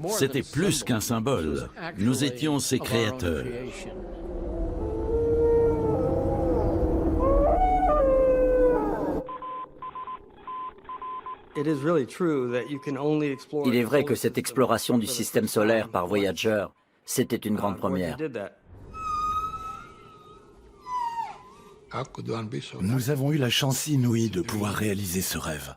C'était plus qu'un symbole. Nous étions ses créateurs. Il est vrai que cette exploration du système solaire par Voyager, c'était une grande première. Nous avons eu la chance inouïe de pouvoir réaliser ce rêve.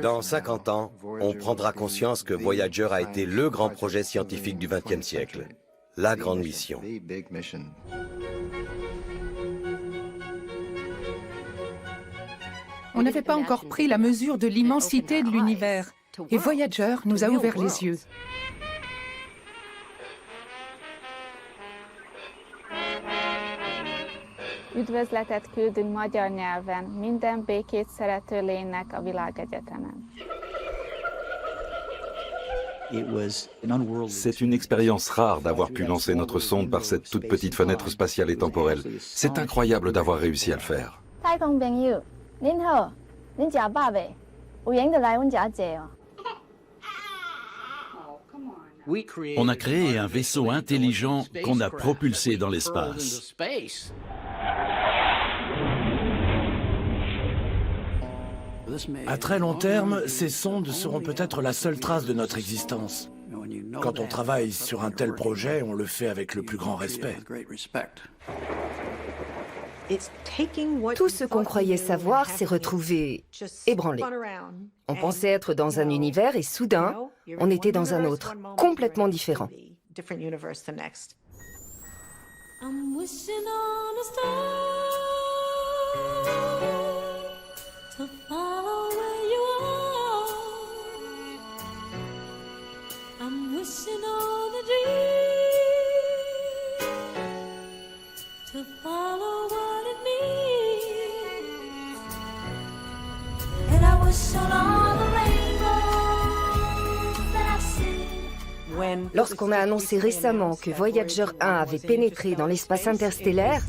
Dans 50 ans, on prendra conscience que Voyager a été le grand projet scientifique du XXe siècle, la grande mission. On n'avait pas encore pris la mesure de l'immensité de l'univers. Et Voyager nous a ouvert les yeux. Üdvözletet küldünk magyar nyelven minden békét szerető lénynek a világegyetemen. C'est une expérience rare d'avoir pu lancer notre sonde par cette toute petite fenêtre spatiale et temporelle. C'est incroyable d'avoir réussi à le faire. On a créé un vaisseau intelligent qu'on a propulsé dans l'espace. À très long terme, ces sondes seront peut-être la seule trace de notre existence. Quand on travaille sur un tel projet, on le fait avec le plus grand respect. Tout ce qu'on croyait savoir s'est retrouvé ébranlé. On pensait être dans un univers et soudain, on était dans un autre, complètement différent. Lorsqu'on a annoncé récemment que Voyager 1 avait pénétré dans l'espace interstellaire,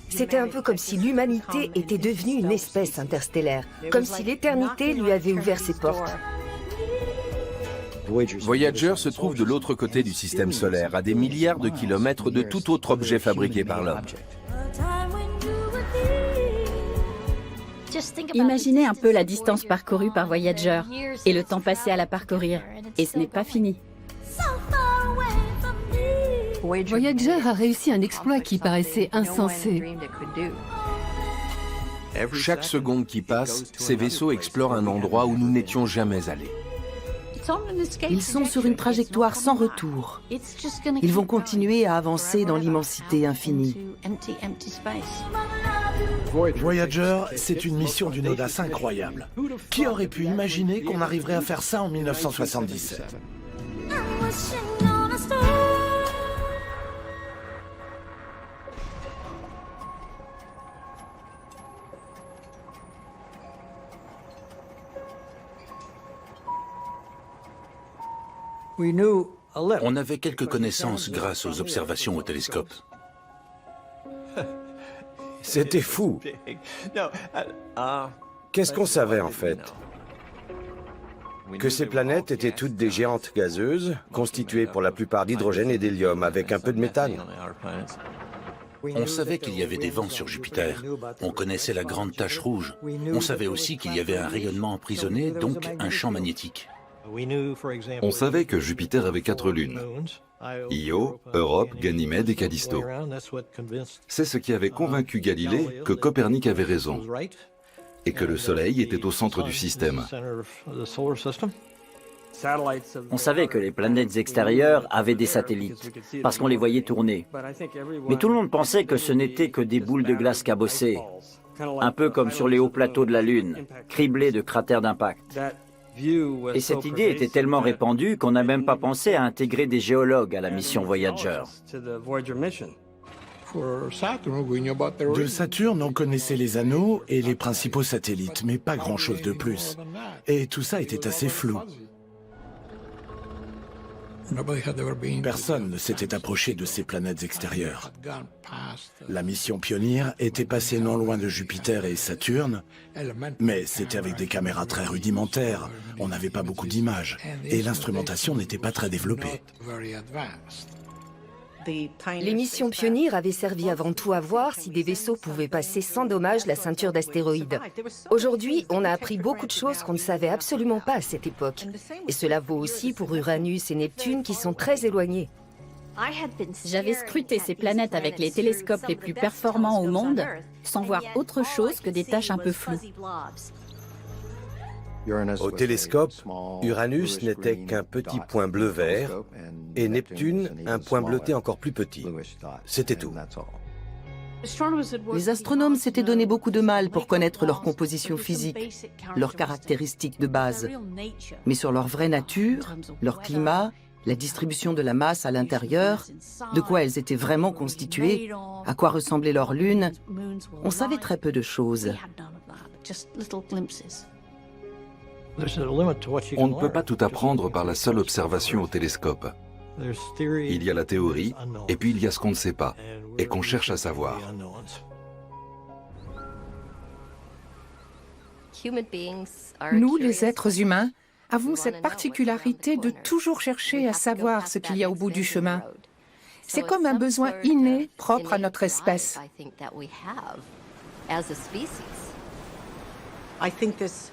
c'était un peu comme si l'humanité était devenue une espèce interstellaire, comme si l'éternité lui avait ouvert ses portes. Voyager se trouve de l'autre côté du système solaire, à des milliards de kilomètres de tout autre objet fabriqué par l'homme. Imaginez un peu la distance parcourue par Voyager et le temps passé à la parcourir. Et ce n'est pas fini. Voyager a réussi un exploit qui paraissait insensé. Chaque seconde qui passe, ces vaisseaux explorent un endroit où nous n'étions jamais allés. Ils sont sur une trajectoire sans retour. Ils vont continuer à avancer dans l'immensité infinie. Voyager, c'est une mission d'une audace incroyable. Qui aurait pu imaginer qu'on arriverait à faire ça en 1977 ? On avait quelques connaissances grâce aux observations au télescope. C'était fou. Qu'est-ce qu'on savait en fait? Que ces planètes étaient toutes des géantes gazeuses, constituées pour la plupart d'hydrogène et d'hélium, avec un peu de méthane. On savait qu'il y avait des vents sur Jupiter. On connaissait la grande tache rouge. On savait aussi qu'il y avait un rayonnement emprisonné, donc un champ magnétique. On savait que Jupiter avait 4 lunes. Io, Europe, Ganymède et Callisto. C'est ce qui avait convaincu Galilée que Copernic avait raison et que le Soleil était au centre du système. On savait que les planètes extérieures avaient des satellites, parce qu'on les voyait tourner. Mais tout le monde pensait que ce n'étaient que des boules de glace cabossées, un peu comme sur les hauts plateaux de la Lune, criblés de cratères d'impact. Et cette idée était tellement répandue qu'on n'a même pas pensé à intégrer des géologues à la mission Voyager. De Saturne, on connaissait les anneaux et les principaux satellites, mais pas grand-chose de plus. Et tout ça était assez flou. Personne ne s'était approché de ces planètes extérieures. La mission Pioneer était passée non loin de Jupiter et Saturne, mais c'était avec des caméras très rudimentaires, on n'avait pas beaucoup d'images, et l'instrumentation n'était pas très développée. Les missions Pioneer avaient servi avant tout à voir si des vaisseaux pouvaient passer sans dommage la ceinture d'astéroïdes. Aujourd'hui, on a appris beaucoup de choses qu'on ne savait absolument pas à cette époque. Et cela vaut aussi pour Uranus et Neptune qui sont très éloignés. J'avais scruté ces planètes avec les télescopes les plus performants au monde, sans voir autre chose que des taches un peu floues. Au télescope, Uranus n'était qu'un petit point bleu-vert et Neptune un point bleuté encore plus petit. C'était tout. Les astronomes s'étaient donné beaucoup de mal pour connaître leur composition physique, leurs caractéristiques de base. Mais sur leur vraie nature, leur climat, la distribution de la masse à l'intérieur, de quoi elles étaient vraiment constituées, à quoi ressemblait leur lune, on savait très peu de choses. On ne peut pas tout apprendre par la seule observation au télescope. Il y a la théorie, et puis il y a ce qu'on ne sait pas, et qu'on cherche à savoir. Nous, les êtres humains, avons cette particularité de toujours chercher à savoir ce qu'il y a au bout du chemin. C'est comme un besoin inné propre à notre espèce.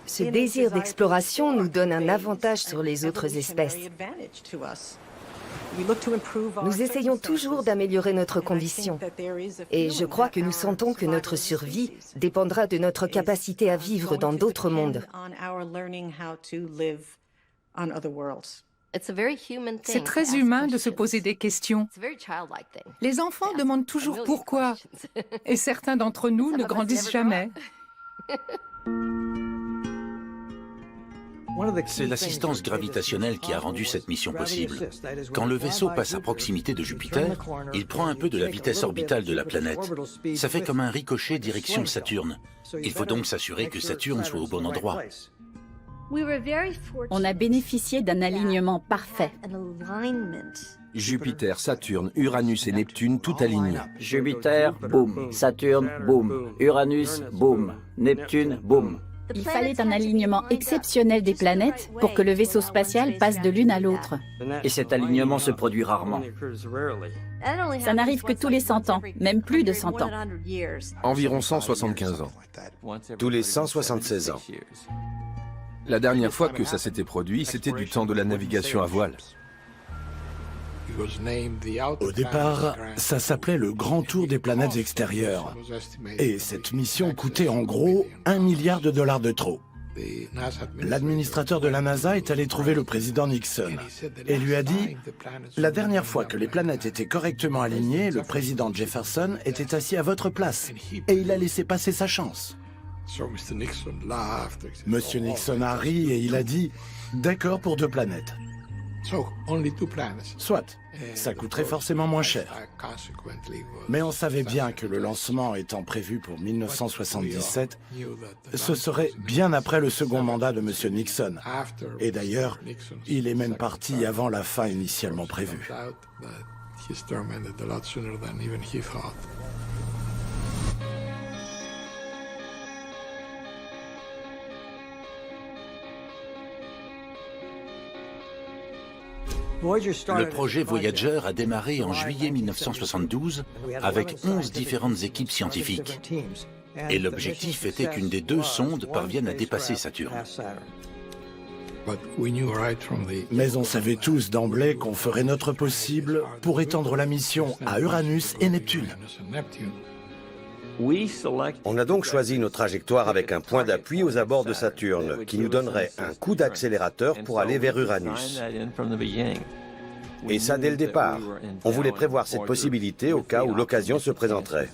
Ce désir d'exploration nous donne un avantage sur les autres espèces. Nous essayons toujours d'améliorer notre condition. Et je crois que nous sentons que notre survie dépendra de notre capacité à vivre dans d'autres mondes. C'est très humain de se poser des questions. Les enfants demandent toujours pourquoi, et certains d'entre nous ne grandissent jamais. C'est l'assistance gravitationnelle qui a rendu cette mission possible. Quand le vaisseau passe à proximité de Jupiter, il prend un peu de la vitesse orbitale de la planète. Ça fait comme un ricochet direction Saturne. Il faut donc s'assurer que Saturne soit au bon endroit. On a bénéficié d'un alignement parfait. Jupiter, Saturne, Uranus et Neptune, tout aligné. Jupiter, boum. Saturne, boum. Uranus, boum. Neptune, boum. Il fallait un alignement exceptionnel des planètes pour que le vaisseau spatial passe de l'une à l'autre. Et cet alignement se produit rarement. Ça n'arrive que tous les 100 ans, même plus de 100 ans. Environ 175 ans. Tous les 176 ans. La dernière fois que ça s'était produit, c'était du temps de la navigation à voile. Au départ, ça s'appelait le Grand Tour des planètes extérieures. Et cette mission coûtait en gros $1 milliard de trop. L'administrateur de la NASA est allé trouver le président Nixon et lui a dit « La dernière fois que les planètes étaient correctement alignées, le président Jefferson était assis à votre place et il a laissé passer sa chance. » Monsieur Nixon a ri et il a dit « D'accord pour 2 planètes. » Soit, ça coûterait forcément moins cher. Mais on savait bien que le lancement étant prévu pour 1977, ce serait bien après le second mandat de M. Nixon. Et d'ailleurs, il est même parti avant la fin initialement prévue. Le projet Voyager a démarré en juillet 1972 avec 11 différentes équipes scientifiques. Et l'objectif était qu'une des 2 sondes parvienne à dépasser Saturne. Mais on savait tous d'emblée qu'on ferait notre possible pour étendre la mission à Uranus et Neptune. On a donc choisi nos trajectoires avec un point d'appui aux abords de Saturne, qui nous donnerait un coup d'accélérateur pour aller vers Uranus. Et ça dès le départ. On voulait prévoir cette possibilité au cas où l'occasion se présenterait.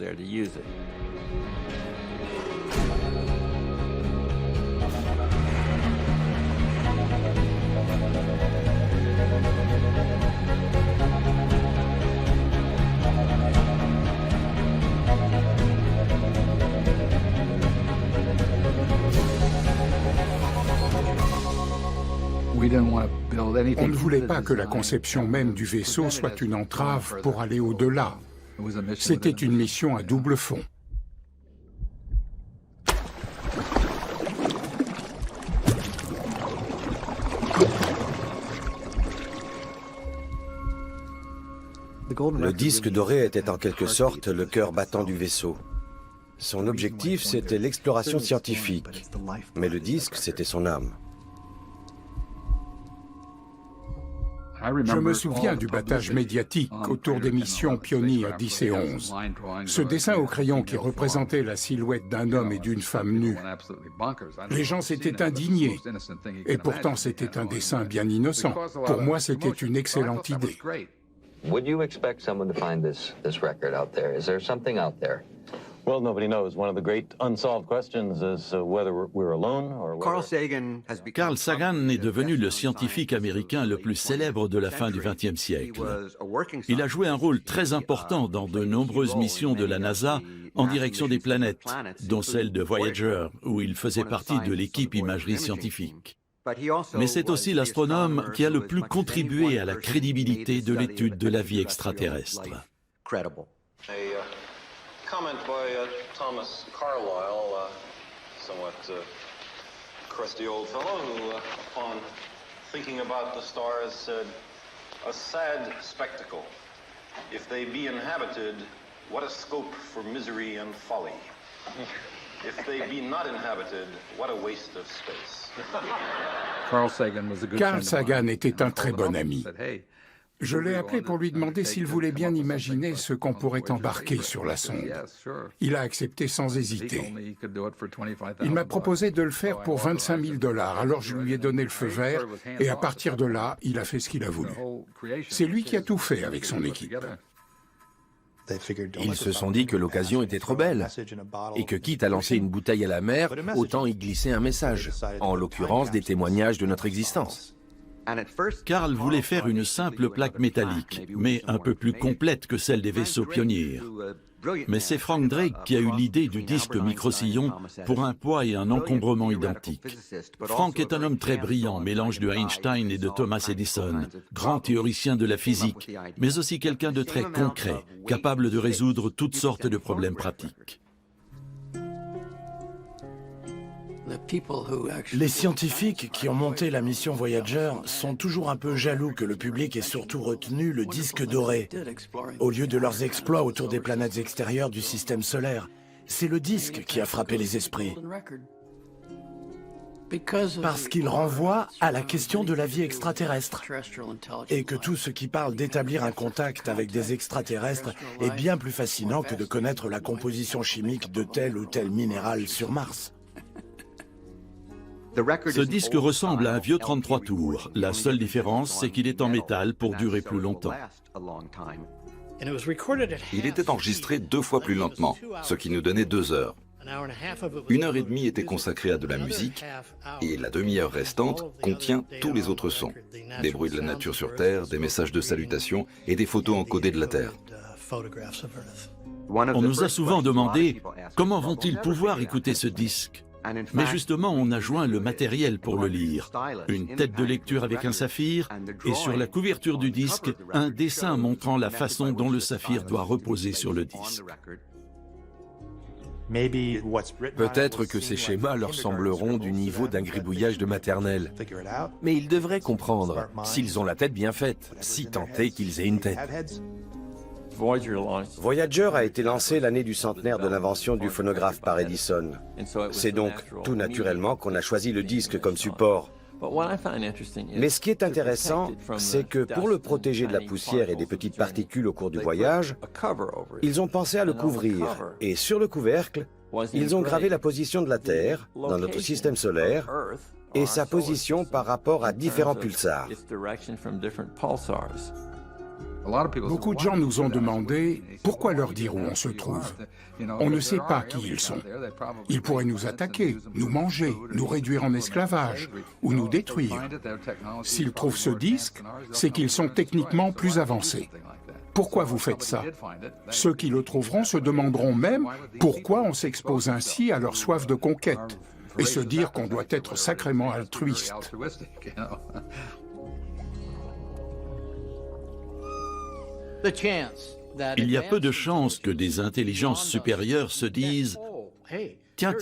On ne voulait pas que la conception même du vaisseau soit une entrave pour aller au-delà. C'était une mission à double fond. Le disque doré était en quelque sorte le cœur battant du vaisseau. Son objectif, c'était l'exploration scientifique, mais le disque, c'était son âme. Je me souviens du battage médiatique autour des missions Pioneer 10 et 11. Ce dessin au crayon qui représentait la silhouette d'un homme et d'une femme nus. Les gens s'étaient indignés. Et pourtant, c'était un dessin bien innocent. Pour moi, c'était une excellente idée. Would you expect someone to find this record out there? Is there something out there? Well, nobody knows. One of the great unsolved questions is whether we're alone or whether... Carl Sagan est devenu le scientifique américain le plus célèbre de la fin du XXe siècle. Il a joué un rôle très important dans de nombreuses missions de la NASA en direction des planètes, dont celle de Voyager, où il faisait partie de l'équipe imagerie scientifique. Mais c'est aussi l'astronome qui a le plus contribué à la crédibilité de l'étude de la vie extraterrestre. Comment by Thomas Carlyle, somewhat crusty old fellow, who, upon thinking about the stars, said, "A sad spectacle. If they be inhabited, what a scope for misery and folly. If they be not inhabited, what a waste of space." Carl Sagan était un très bon ami. Je l'ai appelé pour lui demander s'il voulait bien imaginer ce qu'on pourrait embarquer sur la sonde. Il a accepté sans hésiter. Il m'a proposé de le faire pour 25 000 $, alors je lui ai donné le feu vert, et à partir de là, il a fait ce qu'il a voulu. C'est lui qui a tout fait avec son équipe. Ils se sont dit que l'occasion était trop belle, et que quitte à lancer une bouteille à la mer, autant y glisser un message, en l'occurrence des témoignages de notre existence. Carl voulait faire une simple plaque métallique, mais un peu plus complète que celle des vaisseaux Pioneer. Mais c'est Frank Drake qui a eu l'idée du disque micro-sillon pour un poids et un encombrement identiques. Frank est un homme très brillant, mélange de Einstein et de Thomas Edison, grand théoricien de la physique, mais aussi quelqu'un de très concret, capable de résoudre toutes sortes de problèmes pratiques. Les scientifiques qui ont monté la mission Voyager sont toujours un peu jaloux que le public ait surtout retenu le disque doré, au lieu de leurs exploits autour des planètes extérieures du système solaire. C'est le disque qui a frappé les esprits. Parce qu'il renvoie à la question de la vie extraterrestre. Et que tout ce qui parle d'établir un contact avec des extraterrestres est bien plus fascinant que de connaître la composition chimique de tel ou tel minéral sur Mars. Ce disque ressemble à un vieux 33 tours. La seule différence, c'est qu'il est en métal pour durer plus longtemps. Il était enregistré 2 fois plus lentement, ce qui nous donnait 2 heures. 1 heure et demie était consacrée à de la musique, et la demi-heure restante contient tous les autres sons. Des bruits de la nature sur Terre, des messages de salutation et des photos encodées de la Terre. On nous a souvent demandé comment vont-ils pouvoir écouter ce disque. Mais justement, on a joint le matériel pour le lire. Une tête de lecture avec un saphir, et sur la couverture du disque, un dessin montrant la façon dont le saphir doit reposer sur le disque. Peut-être que ces schémas leur sembleront du niveau d'un gribouillage de maternelle. Mais ils devraient comprendre, s'ils ont la tête bien faite, si tant est qu'ils aient une tête. Voyager a été lancé l'année du centenaire de l'invention du phonographe par Edison. C'est donc tout naturellement qu'on a choisi le disque comme support. Mais ce qui est intéressant, c'est que pour le protéger de la poussière et des petites particules au cours du voyage, ils ont pensé à le couvrir. Et sur le couvercle, ils ont gravé la position de la Terre dans notre système solaire et sa position par rapport à différents pulsars. Beaucoup de gens nous ont demandé pourquoi leur dire où on se trouve. On ne sait pas qui ils sont. Ils pourraient nous attaquer, nous manger, nous réduire en esclavage ou nous détruire. S'ils trouvent ce disque, c'est qu'ils sont techniquement plus avancés. Pourquoi vous faites ça? Ceux qui le trouveront se demanderont même pourquoi on s'expose ainsi à leur soif de conquête. et se dire qu'on doit être sacrément altruiste. Il y a peu de chances que des intelligences supérieures se disent « Tiens,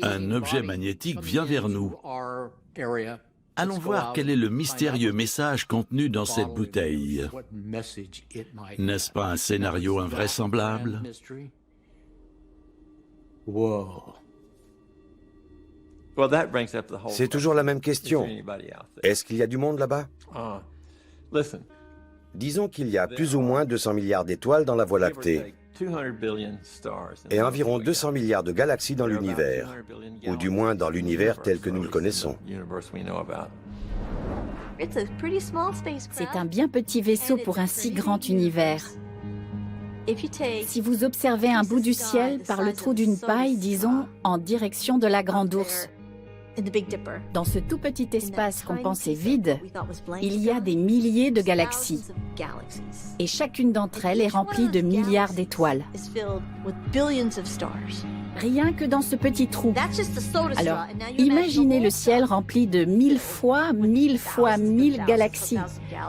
un objet magnétique vient vers nous. Allons voir quel est le mystérieux message contenu dans cette bouteille. » N'est-ce pas un scénario invraisemblable? C'est toujours la même question. Est-ce qu'il y a du monde là-bas? Disons qu'il y a plus ou moins 200 milliards d'étoiles dans la Voie lactée et environ 200 milliards de galaxies dans l'univers, ou du moins dans l'univers tel que nous le connaissons. C'est un bien petit vaisseau pour un si grand univers. Si vous observez un bout du ciel par le trou d'une paille, disons, en direction de la Grande Ourse, dans ce tout petit espace qu'on pensait vide, il y a des milliers de galaxies. Et chacune d'entre elles est remplie de milliards d'étoiles. Rien que dans ce petit trou. Alors, imaginez le ciel rempli de 1000 fois 1000 galaxies,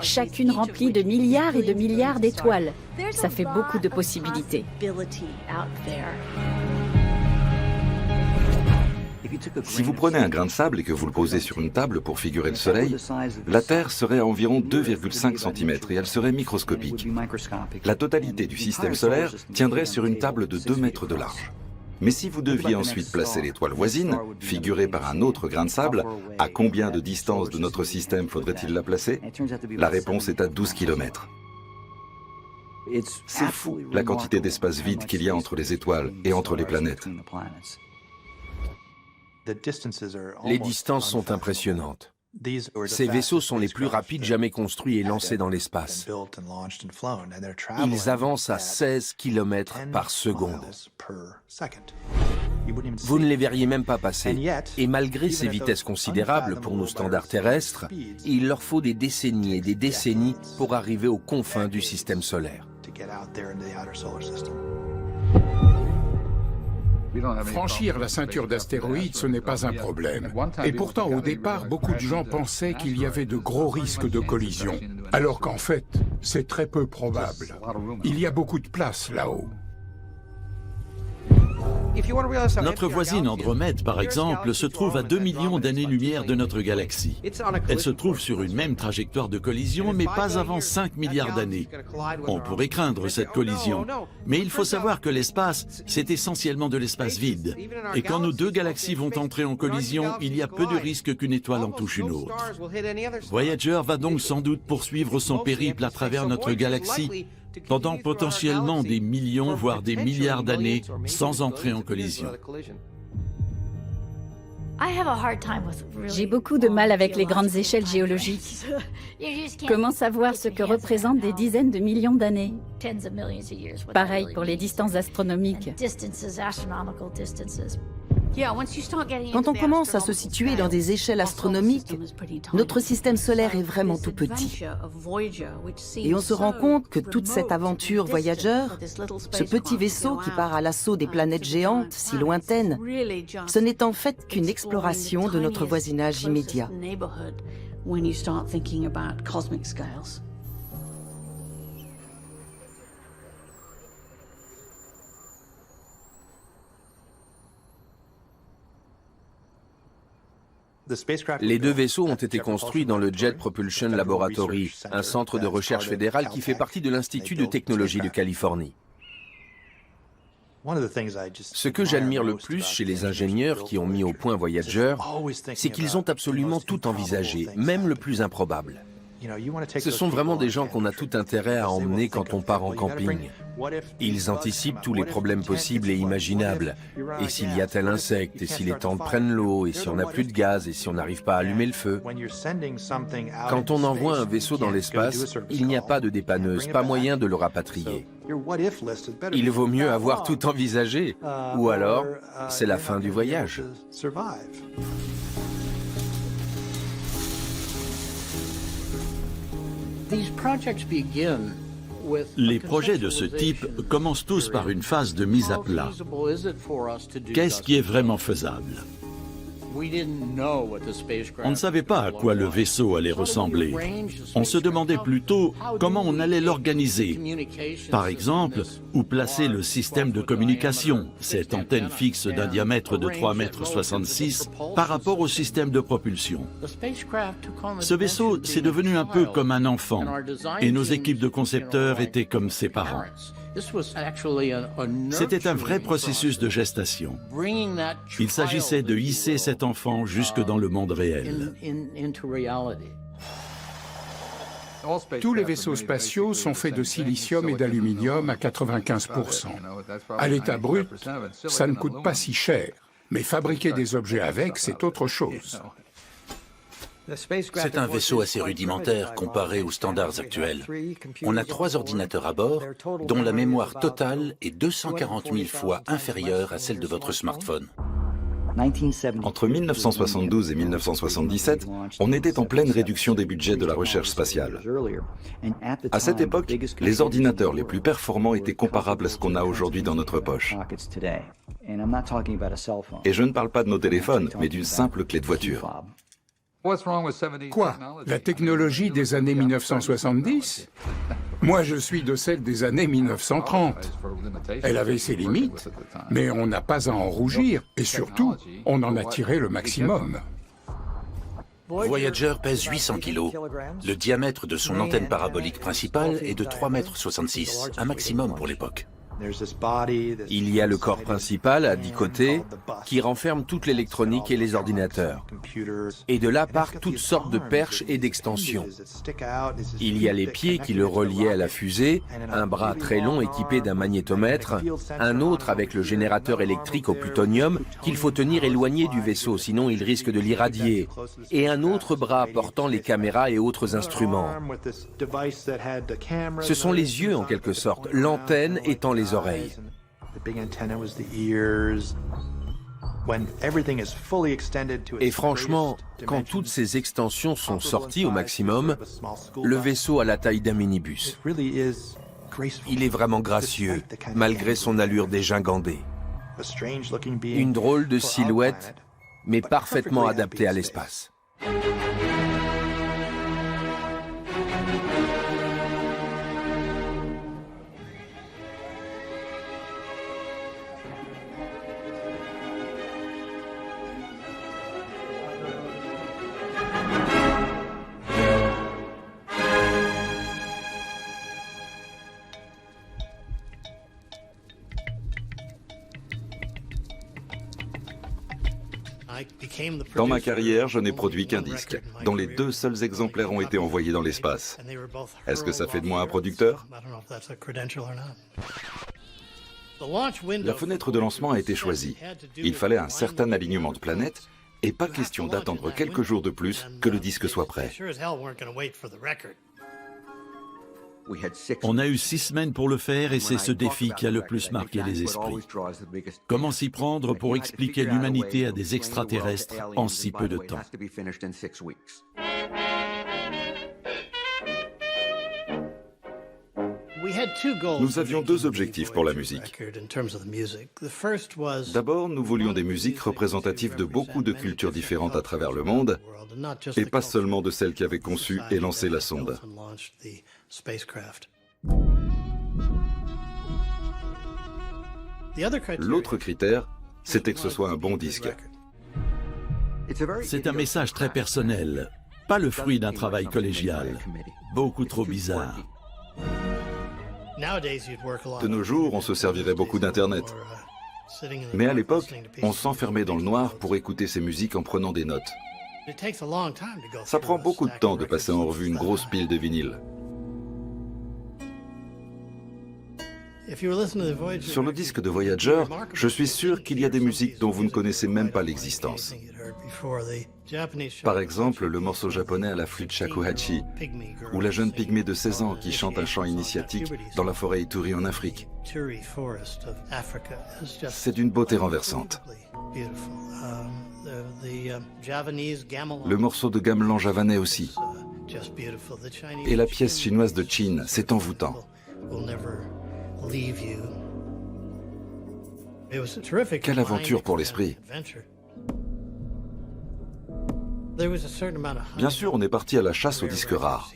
chacune remplie de milliards et de milliards d'étoiles. Ça fait beaucoup de possibilités. Si vous prenez un grain de sable et que vous le posez sur une table pour figurer le Soleil, la Terre serait à environ 2,5 cm et elle serait microscopique. La totalité du système solaire tiendrait sur une table de 2 mètres de large. Mais si vous deviez ensuite placer l'étoile voisine, figurée par un autre grain de sable, à combien de distance de notre système faudrait-il la placer? La réponse est à 12 km. C'est fou la quantité d'espace vide qu'il y a entre les étoiles et entre les planètes. Les distances sont impressionnantes. Ces vaisseaux sont les plus rapides jamais construits et lancés dans l'espace. Ils avancent à 16 km par seconde. Vous ne les verriez même pas passer. Et malgré ces vitesses considérables pour nos standards terrestres, il leur faut des décennies et des décennies pour arriver aux confins du système solaire. Franchir la ceinture d'astéroïdes, ce n'est pas un problème. Et pourtant, au départ, beaucoup de gens pensaient qu'il y avait de gros risques de collision, alors qu'en fait, c'est très peu probable. Il y a beaucoup de place là-haut. Notre voisine Andromède, par exemple, se trouve à 2 millions d'années-lumière de notre galaxie. Elle se trouve sur une même trajectoire de collision, mais pas avant 5 milliards d'années. On pourrait craindre cette collision. Mais il faut savoir que l'espace, c'est essentiellement de l'espace vide. Et quand nos deux galaxies vont entrer en collision, il y a peu de risque qu'une étoile en touche une autre. Voyager va donc sans doute poursuivre son périple à travers notre galaxie, pendant potentiellement des millions, voire des milliards d'années, sans entrer en collision. J'ai beaucoup de mal avec les grandes échelles géologiques. Comment savoir ce que représentent des dizaines de millions d'années? Pareil pour les distances astronomiques. Quand on commence à se situer dans des échelles astronomiques, notre système solaire est vraiment tout petit. Et on se rend compte que toute cette aventure Voyager, ce petit vaisseau qui part à l'assaut des planètes géantes si lointaines, ce n'est en fait qu'une exploration de notre voisinage immédiat. Les deux vaisseaux ont été construits dans le Jet Propulsion Laboratory, un centre de recherche fédéral qui fait partie de l'Institut de technologie de Californie. Ce que j'admire le plus chez les ingénieurs qui ont mis au point Voyager, c'est qu'ils ont absolument tout envisagé, même le plus improbable. Ce sont vraiment des gens qu'on a tout intérêt à emmener quand on part en camping. Ils anticipent tous les problèmes possibles et imaginables. Et s'il y a tel insecte, et si les tentes prennent l'eau, et si on n'a plus de gaz, et si on n'arrive pas à allumer le feu. Quand on envoie un vaisseau dans l'espace, il n'y a pas de dépanneuse, pas moyen de le rapatrier. Il vaut mieux avoir tout envisagé, ou alors c'est la fin du voyage. Les projets de ce type commencent tous par une phase de mise à plat. Qu'est-ce qui est vraiment faisable? On ne savait pas à quoi le vaisseau allait ressembler. On se demandait plutôt comment on allait l'organiser. Par exemple, où placer le système de communication, cette antenne fixe d'un diamètre de 3,66 m par rapport au système de propulsion. Ce vaisseau, c'est devenu un peu comme un enfant, et nos équipes de concepteurs étaient comme ses parents. C'était un vrai processus de gestation. Il s'agissait de hisser cet enfant jusque dans le monde réel. Tous les vaisseaux spatiaux sont faits de silicium et d'aluminium à 95%. À l'état brut, ça ne coûte pas si cher, mais fabriquer des objets avec, c'est autre chose. C'est un vaisseau assez rudimentaire comparé aux standards actuels. On a 3 ordinateurs à bord, dont la mémoire totale est 240 000 fois inférieure à celle de votre smartphone. Entre 1972 et 1977, on était en pleine réduction des budgets de la recherche spatiale. À cette époque, les ordinateurs les plus performants étaient comparables à ce qu'on a aujourd'hui dans notre poche. Et je ne parle pas de nos téléphones, mais d'une simple clé de voiture. Quoi? La technologie des années 1970? Moi, je suis de celle des années 1930. Elle avait ses limites, mais on n'a pas à en rougir, et surtout, on en a tiré le maximum. Voyager pèse 800 kg. Le diamètre de son antenne parabolique principale est de 3,66 m, un maximum pour l'époque. Il y a le corps principal à 10 côtés qui renferme toute l'électronique et les ordinateurs. Et de là partent toutes sortes de perches et d'extensions. Il y a les pieds qui le reliaient à la fusée, un bras très long équipé d'un magnétomètre, un autre avec le générateur électrique au plutonium qu'il faut tenir éloigné du vaisseau, sinon il risque de l'irradier, et un autre bras portant les caméras et autres instruments. Ce sont les yeux en quelque sorte, l'antenne étant les oreilles. Et franchement, quand toutes ces extensions sont sorties au maximum, le vaisseau a la taille d'un minibus. Il est vraiment gracieux, malgré son allure dégingandée. Une drôle de silhouette, mais parfaitement adaptée à l'espace. Dans ma carrière, je n'ai produit qu'un disque, dont les 2 seuls exemplaires ont été envoyés dans l'espace. Est-ce que ça fait de moi un producteur? La fenêtre de lancement a été choisie. Il fallait un certain alignement de planètes, et pas question d'attendre quelques jours de plus que le disque soit prêt. On a eu 6 semaines pour le faire et c'est ce défi qui a le plus marqué les esprits. Comment s'y prendre pour expliquer l'humanité à des extraterrestres en si peu de temps? Nous avions 2 objectifs pour la musique. D'abord, nous voulions des musiques représentatives de beaucoup de cultures différentes à travers le monde, et pas seulement de celles qui avaient conçu et lancé la sonde. L'autre critère, c'était que ce soit un bon disque. C'est un message très personnel, pas le fruit d'un travail collégial, beaucoup trop bizarre. De nos jours, on se servirait beaucoup d'Internet. Mais à l'époque, on s'enfermait dans le noir pour écouter ces musiques en prenant des notes. Ça prend beaucoup de temps de passer en revue une grosse pile de vinyles. Sur le disque de Voyager, je suis sûr qu'il y a des musiques dont vous ne connaissez même pas l'existence. Par exemple, le morceau japonais à la flûte shakuhachi, ou la jeune pygmée de 16 ans qui chante un chant initiatique dans la forêt Ituri en Afrique. C'est d'une beauté renversante. Le morceau de gamelan javanais aussi. Et la pièce chinoise de Chin, c'est envoûtant. Quelle aventure pour l'esprit! Bien sûr, on est parti à la chasse aux disques rares.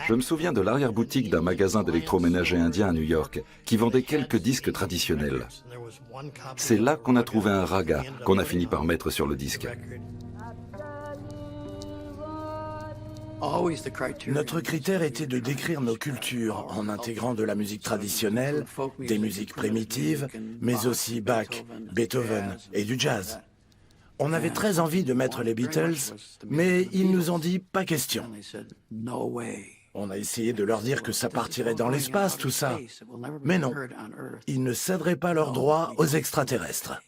Je me souviens de l'arrière-boutique d'un magasin d'électroménager indien à New York qui vendait quelques disques traditionnels. C'est là qu'on a trouvé un raga qu'on a fini par mettre sur le disque. Notre critère était de décrire nos cultures en intégrant de la musique traditionnelle, des musiques primitives, mais aussi Bach, Beethoven et du jazz. On avait très envie de mettre les Beatles, mais ils nous ont dit pas question. On a essayé de leur dire que ça partirait dans l'espace, tout ça. Mais non, ils ne céderaient pas leurs droits aux extraterrestres.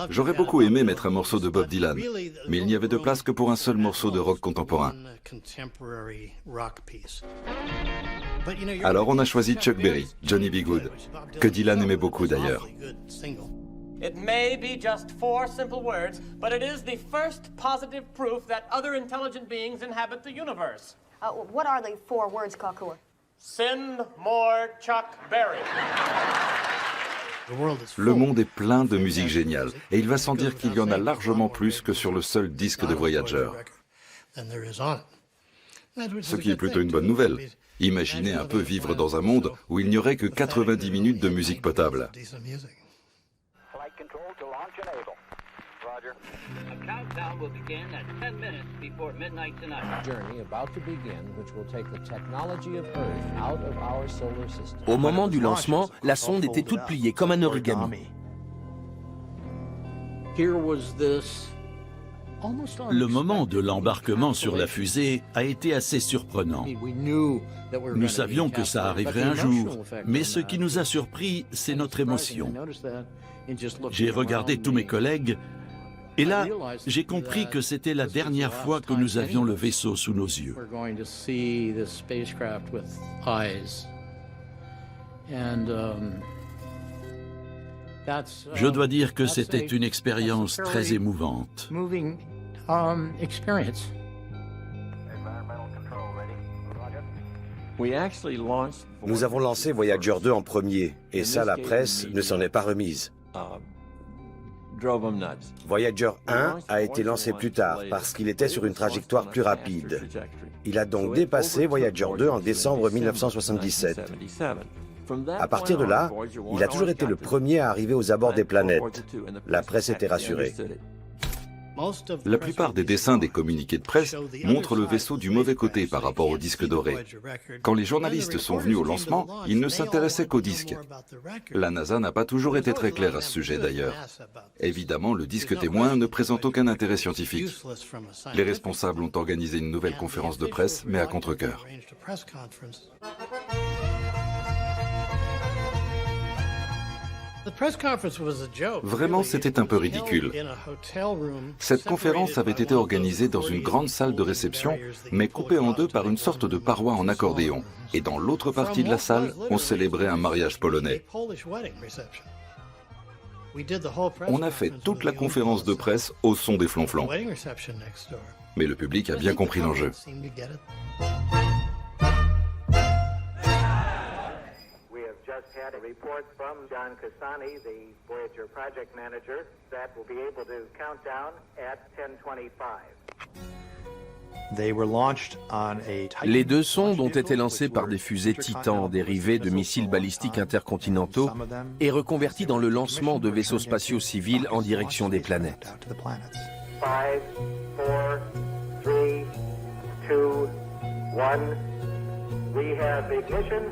J'aurais beaucoup aimé mettre un morceau de Bob Dylan, mais il n'y avait de place que pour un seul morceau de rock contemporain. Alors on a choisi Chuck Berry, Johnny B. Good, que Dylan aimait beaucoup d'ailleurs. It may be just 4 simple words, but it is the first positive proof that other intelligent beings inhabit the universe. What are the 4 words, Kakua? Send more Chuck Berry. Le monde est plein de musique géniale, et il va sans dire qu'il y en a largement plus que sur le seul disque de Voyager. Ce qui est plutôt une bonne nouvelle. Imaginez un peu vivre dans un monde où il n'y aurait que 90 minutes de musique potable. Au moment du lancement, la sonde était toute pliée comme un origami. Le moment de l'embarquement sur la fusée a été assez surprenant. Nous savions que ça arriverait un jour, mais ce qui nous a surpris, c'est notre émotion. J'ai regardé tous mes collègues, et là, j'ai compris que c'était la dernière fois que nous avions le vaisseau sous nos yeux. Je dois dire que c'était une expérience très émouvante. Nous avons lancé Voyager 2 en premier, et ça, la presse ne s'en est pas remise. Voyager 1 a été lancé plus tard, parce qu'il était sur une trajectoire plus rapide. Il a donc dépassé Voyager 2 en décembre 1977. À partir de là, il a toujours été le premier à arriver aux abords des planètes. La presse était rassurée. La plupart des dessins des communiqués de presse montrent le vaisseau du mauvais côté par rapport au disque doré. Quand les journalistes sont venus au lancement, ils ne s'intéressaient qu'au disque. La NASA n'a pas toujours été très claire à ce sujet d'ailleurs. Évidemment, le disque témoin ne présente aucun intérêt scientifique. Les responsables ont organisé une nouvelle conférence de presse, mais à contre-cœur. Vraiment, c'était un peu ridicule. Cette conférence avait été organisée dans une grande salle de réception, mais coupée en deux par une sorte de paroi en accordéon. Et dans l'autre partie de la salle, on célébrait un mariage polonais. On a fait toute la conférence de presse au son des flonflons. Mais le public a bien compris l'enjeu. Had a report from John Cassani, the Voyager project manager, that we'll be able to count down at 10:25. Les 2 sondes ont été lancées par des fusées Titan dérivées de missiles balistiques intercontinentaux et reconverties dans le lancement de vaisseaux spatiaux civils en direction des planètes. 5, 4, 3, 2, 1. We have ignition.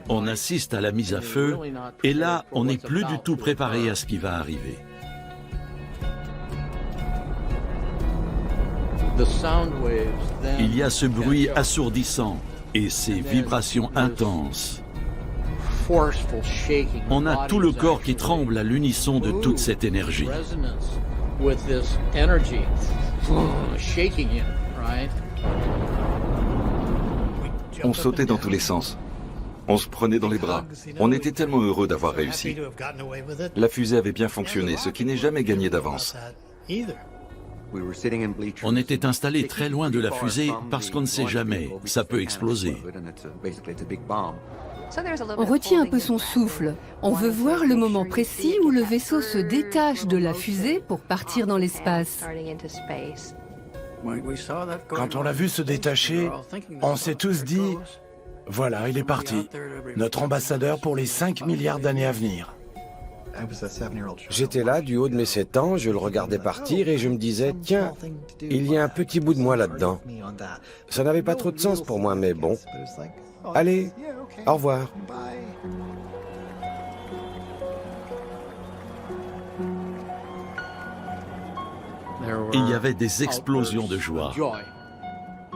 On assiste à la mise à feu, et là, on n'est plus du tout préparé à ce qui va arriver. Il y a ce bruit assourdissant et ces vibrations intenses. On a tout le corps qui tremble à l'unisson de toute cette énergie. On sautait dans tous les sens. On se prenait dans les bras. On était tellement heureux d'avoir réussi. La fusée avait bien fonctionné, ce qui n'est jamais gagné d'avance. On était installé très loin de la fusée parce qu'on ne sait jamais, ça peut exploser. On retient un peu son souffle. On veut voir le moment précis où le vaisseau se détache de la fusée pour partir dans l'espace. Quand on l'a vu se détacher, on s'est tous dit, voilà, il est parti, notre ambassadeur pour les 5 milliards d'années à venir. J'étais là, du haut de mes 7 ans, je le regardais partir et je me disais, tiens, il y a un petit bout de moi là-dedans. Ça n'avait pas trop de sens pour moi, mais bon. Allez, au revoir. Il y avait des explosions de joie.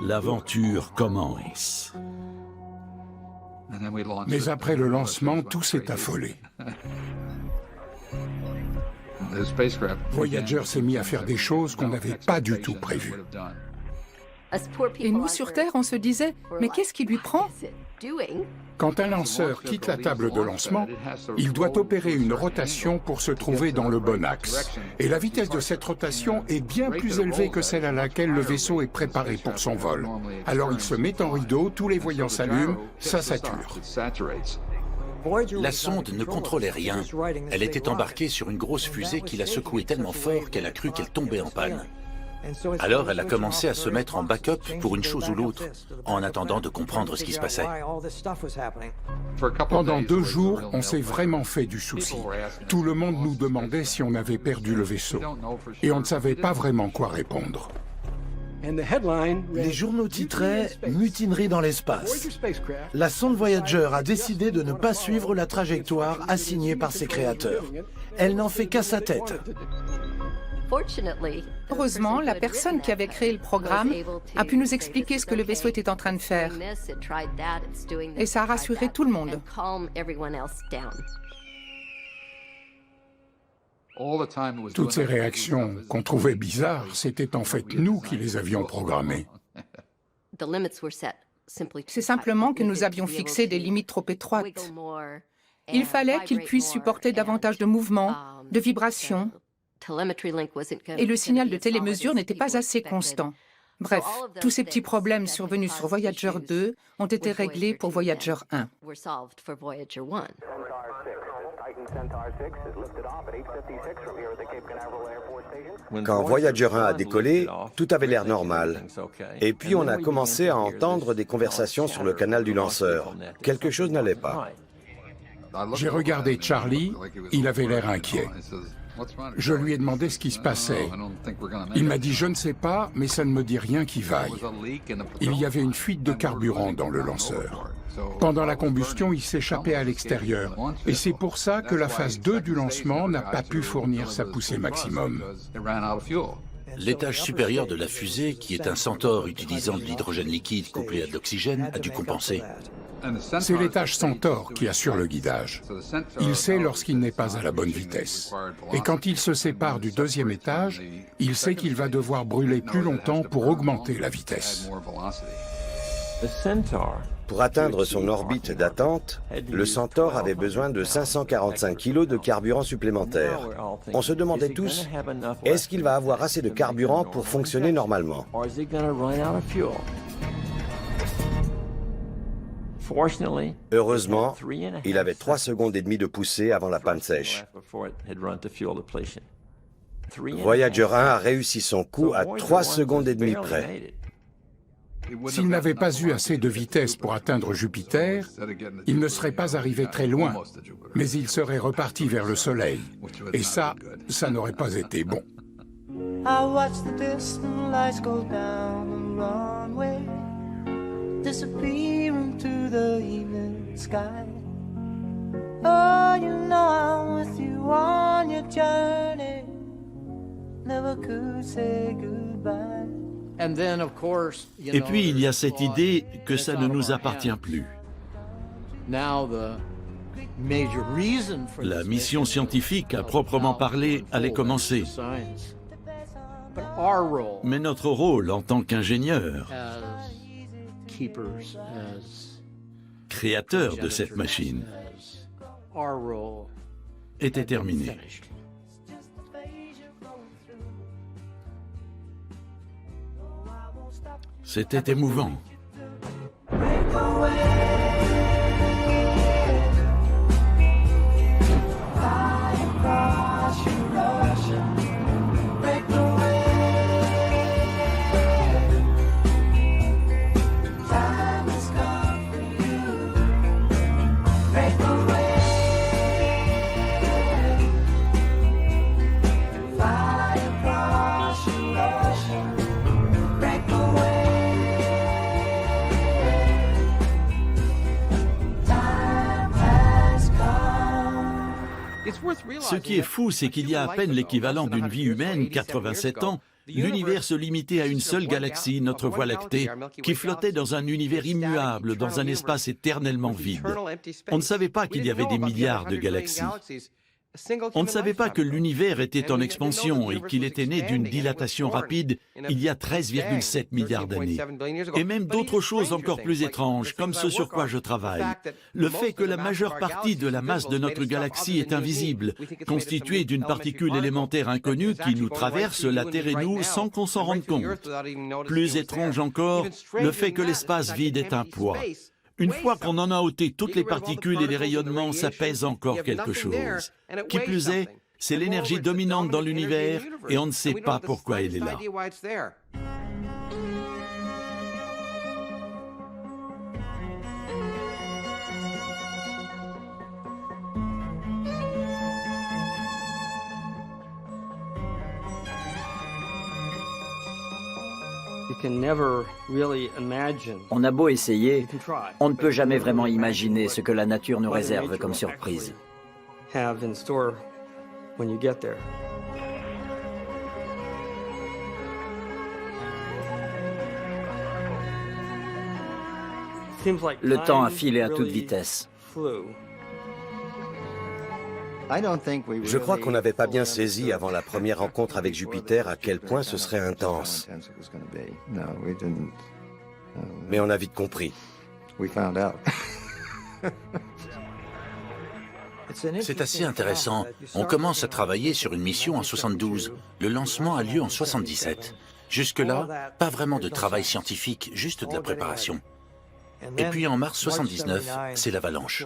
L'aventure commence. Mais après le lancement, tout s'est affolé. Voyager s'est mis à faire des choses qu'on n'avait pas du tout prévues. Et nous, sur Terre, on se disait, mais qu'est-ce qui lui prend? Quand un lanceur quitte la table de lancement, il doit opérer une rotation pour se trouver dans le bon axe. Et la vitesse de cette rotation est bien plus élevée que celle à laquelle le vaisseau est préparé pour son vol. Alors il se met en rideau, tous les voyants s'allument, ça sature. La sonde ne contrôlait rien. Elle était embarquée sur une grosse fusée qui l'a secouée tellement fort qu'elle a cru qu'elle tombait en panne. Alors elle a commencé à se mettre en backup pour une chose ou l'autre, en attendant de comprendre ce qui se passait. Pendant 2 jours, on s'est vraiment fait du souci. Tout le monde nous demandait si on avait perdu le vaisseau. Et on ne savait pas vraiment quoi répondre. Les journaux titraient « Mutinerie dans l'espace ». La sonde Voyager a décidé de ne pas suivre la trajectoire assignée par ses créateurs. Elle n'en fait qu'à sa tête. Heureusement, la personne qui avait créé le programme a pu nous expliquer ce que le vaisseau était en train de faire. Et ça a rassuré tout le monde. Toutes ces réactions qu'on trouvait bizarres, c'était en fait nous qui les avions programmées. C'est simplement que nous avions fixé des limites trop étroites. Il fallait qu'ils puissent supporter davantage de mouvements, de vibrations, et le signal de télémesure n'était pas assez constant. Bref, tous ces petits problèmes survenus sur Voyager 2 ont été réglés pour Voyager 1. Quand Voyager 1 a décollé, tout avait l'air normal. Et puis on a commencé à entendre des conversations sur le canal du lanceur. Quelque chose n'allait pas. J'ai regardé Charlie, il avait l'air inquiet. Je lui ai demandé ce qui se passait. Il m'a dit « Je ne sais pas, mais ça ne me dit rien qui vaille ». Il y avait une fuite de carburant dans le lanceur. Pendant la combustion, il s'échappait à l'extérieur. Et c'est pour ça que la phase 2 du lancement n'a pas pu fournir sa poussée maximum. L'étage supérieur de la fusée, qui est un Centaure utilisant de l'hydrogène liquide couplé à de l'oxygène, a dû compenser. C'est l'étage Centaure qui assure le guidage. Il sait lorsqu'il n'est pas à la bonne vitesse. Et quand il se sépare du 2e étage, il sait qu'il va devoir brûler plus longtemps pour augmenter la vitesse. Pour atteindre son orbite d'attente, le Centaure avait besoin de 545 kg de carburant supplémentaire. On se demandait tous, est-ce qu'il va avoir assez de carburant pour fonctionner normalement? Heureusement, il avait 3 secondes et demie de poussée avant la panne sèche. Voyager 1 a réussi son coup à 3 secondes et demie près. S'il n'avait pas eu assez de vitesse pour atteindre Jupiter, il ne serait pas arrivé très loin, mais il serait reparti vers le Soleil. Et ça n'aurait pas été bon. Disappear into the evening sky. Oh, you know I'm with you on your journey. Never could say goodbye. Et puis il y a cette idée que ça ne nous appartient plus. La mission scientifique, à proprement parler, allait commencer. Mais notre rôle en tant qu'ingénieur, créateur de cette machine, était terminé. C'était émouvant. Ce qui est fou, c'est qu'il y a à peine l'équivalent d'une vie humaine, 87 ans, l'univers se limitait à une seule galaxie, notre Voie lactée, qui flottait dans un univers immuable, dans un espace éternellement vide. On ne savait pas qu'il y avait des milliards de galaxies. On ne savait pas que l'univers était en expansion et qu'il était né d'une dilatation rapide il y a 13,7 milliards d'années. Et même d'autres choses encore plus étranges, comme ce sur quoi je travaille. Le fait que la majeure partie de la masse de notre galaxie est invisible, constituée d'une particule élémentaire inconnue qui nous traverse, la Terre et nous, sans qu'on s'en rende compte. Plus étrange encore, le fait que l'espace vide est un poids. Une fois qu'on en a ôté toutes les particules et les rayonnements, ça pèse encore quelque chose. Qui plus est, c'est l'énergie dominante dans l'univers et on ne sait pas pourquoi elle est là. On a beau essayer, on ne peut jamais vraiment imaginer ce que la nature nous réserve comme surprise. Le temps a filé à toute vitesse. Je crois qu'on n'avait pas bien saisi avant la première rencontre avec Jupiter à quel point ce serait intense. Mais on a vite compris. C'est assez intéressant. On commence à travailler sur une mission en 72. Le lancement a lieu en 77. Jusque-là, pas vraiment de travail scientifique, juste de la préparation. Et puis en mars 79, c'est l'avalanche.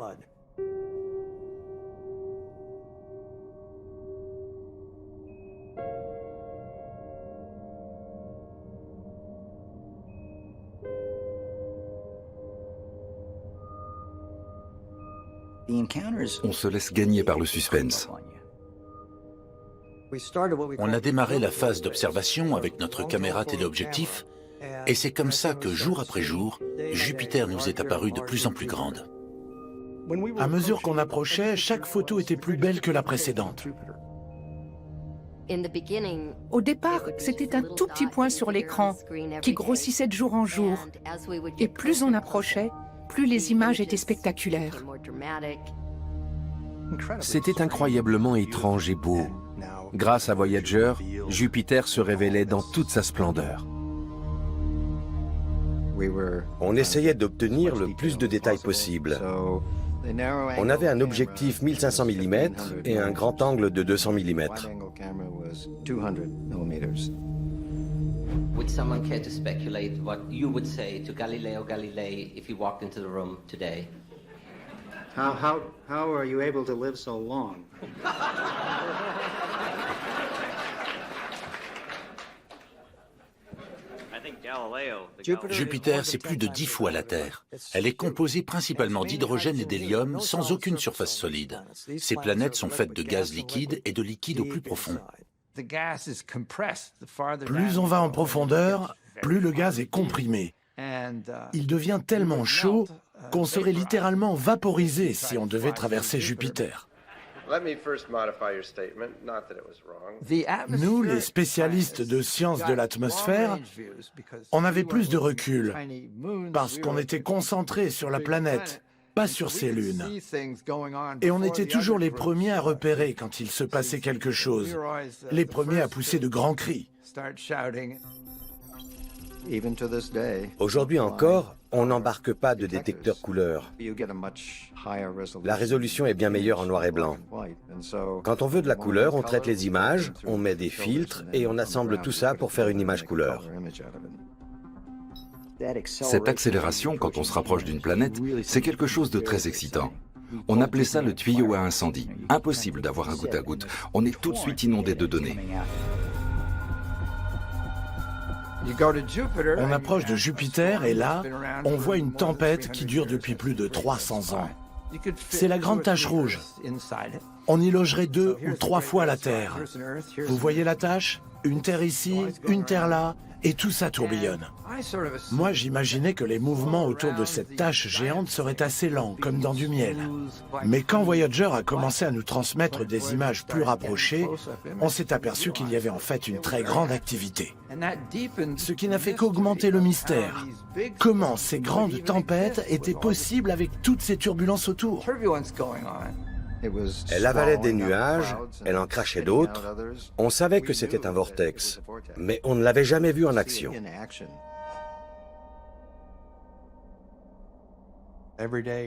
On se laisse gagner par le suspense. On a démarré la phase d'observation avec notre caméra téléobjectif, et c'est comme ça que, jour après jour, Jupiter nous est apparu de plus en plus grande. À mesure qu'on approchait, chaque photo était plus belle que la précédente. Au départ, c'était un tout petit point sur l'écran qui grossissait de jour en jour. Et plus on approchait, plus les images étaient spectaculaires. C'était incroyablement étrange et beau. Grâce à Voyager, Jupiter se révélait dans toute sa splendeur. On essayait d'obtenir le plus de détails possible. On avait un objectif 1500 mm et un grand angle de 200 mm. Would someone care to speculate what you would say to Galileo Galilei if he walked into the room today? How are you able to live so long? Jupiter, c'est plus de 10 fois la Terre. Elle est composée principalement d'hydrogène et d'hélium, sans aucune surface solide. Ces planètes sont faites de gaz liquide et de liquide au plus profond. Plus on va en profondeur, plus le gaz est comprimé. Il devient tellement chaud qu'on serait littéralement vaporisé si on devait traverser Jupiter. Nous, les spécialistes de sciences de l'atmosphère, on avait plus de recul parce qu'on était concentrés sur la planète, pas sur ses lunes. Et on était toujours les premiers à repérer quand il se passait quelque chose, les premiers à pousser de grands cris. Aujourd'hui encore, on n'embarque pas de détecteur couleur. La résolution est bien meilleure en noir et blanc. Quand on veut de la couleur, on traite les images, on met des filtres et on assemble tout ça pour faire une image couleur. Cette accélération, quand on se rapproche d'une planète, c'est quelque chose de très excitant. On appelait ça le tuyau à incendie. Impossible d'avoir un goutte à goutte. On est tout de suite inondé de données. On approche de Jupiter et là, on voit une tempête qui dure depuis plus de 300 ans. C'est la grande tache rouge. On y logerait 2 ou 3 fois la Terre. Vous voyez la tache? Une Terre ici, une Terre là, et tout ça tourbillonne. Moi, j'imaginais que les mouvements autour de cette tache géante seraient assez lents, comme dans du miel. Mais quand Voyager a commencé à nous transmettre des images plus rapprochées, on s'est aperçu qu'il y avait en fait une très grande activité. Ce qui n'a fait qu'augmenter le mystère. Comment ces grandes tempêtes étaient possibles avec toutes ces turbulences autour? Elle avalait des nuages, elle en crachait d'autres. On savait que c'était un vortex, mais on ne l'avait jamais vu en action.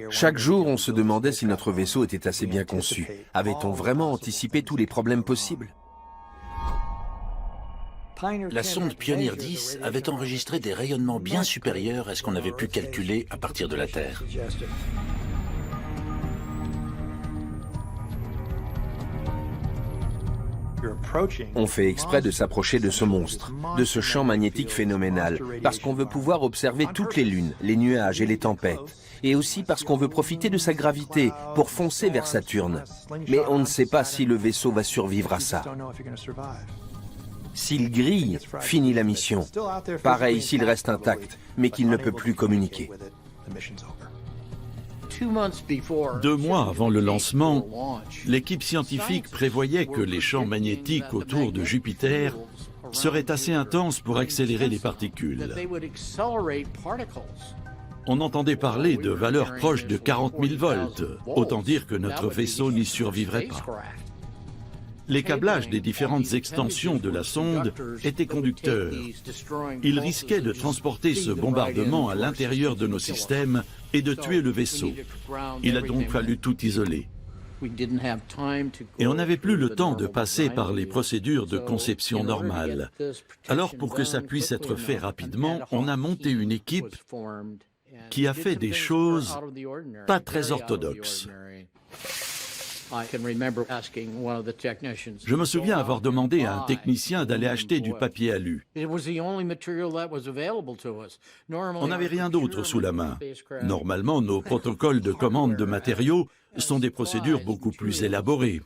Chaque jour, on se demandait si notre vaisseau était assez bien conçu. Avait-on vraiment anticipé tous les problèmes possibles? La sonde Pioneer 10 avait enregistré des rayonnements bien supérieurs à ce qu'on avait pu calculer à partir de la Terre. On fait exprès de s'approcher de ce monstre, de ce champ magnétique phénoménal, parce qu'on veut pouvoir observer toutes les lunes, les nuages et les tempêtes, et aussi parce qu'on veut profiter de sa gravité pour foncer vers Saturne. Mais on ne sait pas si le vaisseau va survivre à ça. S'il grille, finit la mission. Pareil s'il reste intact, mais qu'il ne peut plus communiquer. 2 mois avant le lancement, l'équipe scientifique prévoyait que les champs magnétiques autour de Jupiter seraient assez intenses pour accélérer les particules. On entendait parler de valeurs proches de 40 000 volts, autant dire que notre vaisseau n'y survivrait pas. Les câblages des différentes extensions de la sonde étaient conducteurs. Ils risquaient de transporter ce bombardement à l'intérieur de nos systèmes et de tuer le vaisseau. Il a donc fallu tout isoler. Et on n'avait plus le temps de passer par les procédures de conception normales. Alors, pour que ça puisse être fait rapidement, on a monté une équipe qui a fait des choses pas très orthodoxes. Je me souviens avoir demandé à un technicien d'aller acheter du papier alu. On n'avait rien d'autre sous la main. Normalement, nos protocoles de commande de matériaux sont des procédures beaucoup plus élaborées.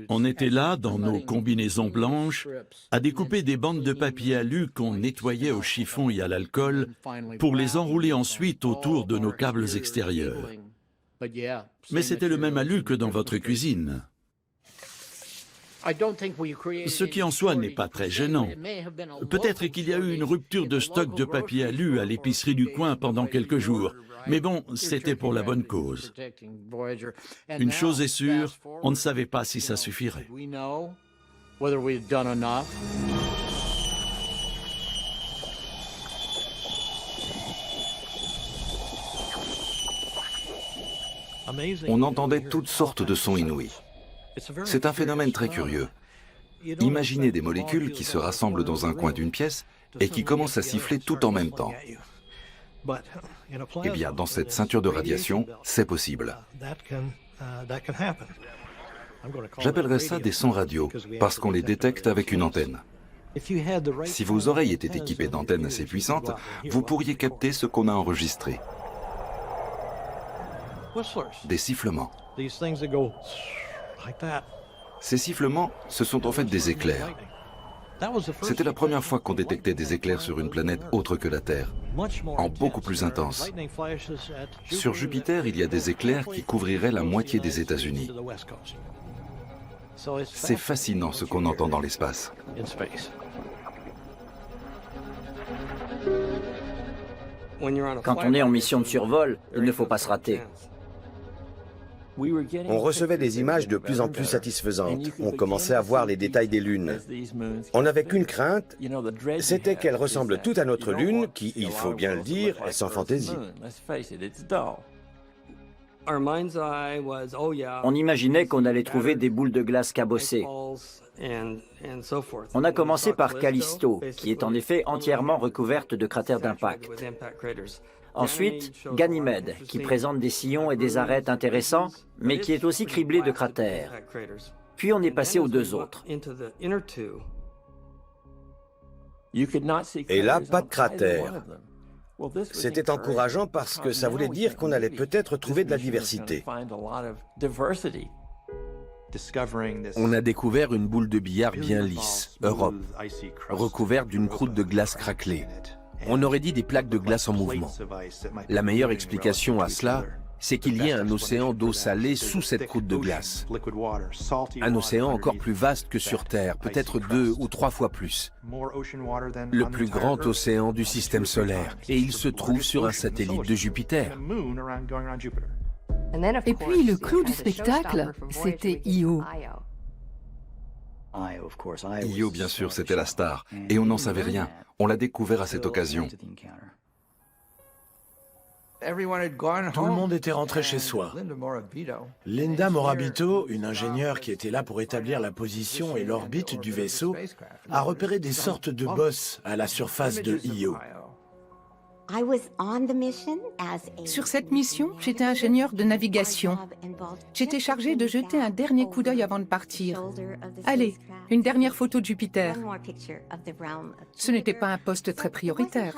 On était là, dans nos combinaisons blanches, à découper des bandes de papier alu qu'on nettoyait au chiffon et à l'alcool pour les enrouler ensuite autour de nos câbles extérieurs. Mais c'était le même alu que dans votre cuisine. Ce qui en soi n'est pas très gênant. Peut-être qu'il y a eu une rupture de stock de papier alu à l'épicerie du coin pendant quelques jours. Mais bon, c'était pour la bonne cause. Une chose est sûre, on ne savait pas si ça suffirait. On entendait toutes sortes de sons inouïs. C'est un phénomène très curieux. Imaginez des molécules qui se rassemblent dans un coin d'une pièce et qui commencent à siffler tout en même temps. Eh bien, dans cette ceinture de radiation, c'est possible. J'appellerais ça des sons radio, parce qu'on les détecte avec une antenne. Si vos oreilles étaient équipées d'antennes assez puissantes, vous pourriez capter ce qu'on a enregistré. Des sifflements. Ces sifflements, ce sont en fait des éclairs. C'était la première fois qu'on détectait des éclairs sur une planète autre que la Terre, en beaucoup plus intense. Sur Jupiter, il y a des éclairs qui couvriraient la moitié des États-Unis. C'est fascinant ce qu'on entend dans l'espace. Quand on est en mission de survol, il ne faut pas se rater. On recevait des images de plus en plus satisfaisantes. On commençait à voir les détails des lunes. On n'avait qu'une crainte, c'était qu'elles ressemblent toutes à notre lune, qui, il faut bien le dire, est sans fantaisie. On imaginait qu'on allait trouver des boules de glace cabossées. On a commencé par Callisto, qui est en effet entièrement recouverte de cratères d'impact. Ensuite, Ganymède, qui présente des sillons et des arêtes intéressants, mais qui est aussi criblé de cratères. Puis on est passé aux deux autres. Et là, pas de cratère. C'était encourageant parce que ça voulait dire qu'on allait peut-être trouver de la diversité. On a découvert une boule de billard bien lisse, Europe, recouverte d'une croûte de glace craquelée. On aurait dit des plaques de glace en mouvement. La meilleure explication à cela, c'est qu'il y ait un océan d'eau salée sous cette croûte de glace. Un océan encore plus vaste que sur Terre, peut-être 2 ou 3 fois plus. Le plus grand océan du système solaire, et il se trouve sur un satellite de Jupiter. Et puis le clou du spectacle, c'était Io. Io, bien sûr, c'était la star, et on n'en savait rien. On l'a découvert à cette occasion. Tout le monde était rentré chez soi. Linda Morabito, une ingénieure qui était là pour établir la position et l'orbite du vaisseau, a repéré des sortes de bosses à la surface de Io. Sur cette mission, j'étais ingénieur de navigation. J'étais chargé de jeter un dernier coup d'œil avant de partir. Allez, une dernière photo de Jupiter. Ce n'était pas un poste très prioritaire.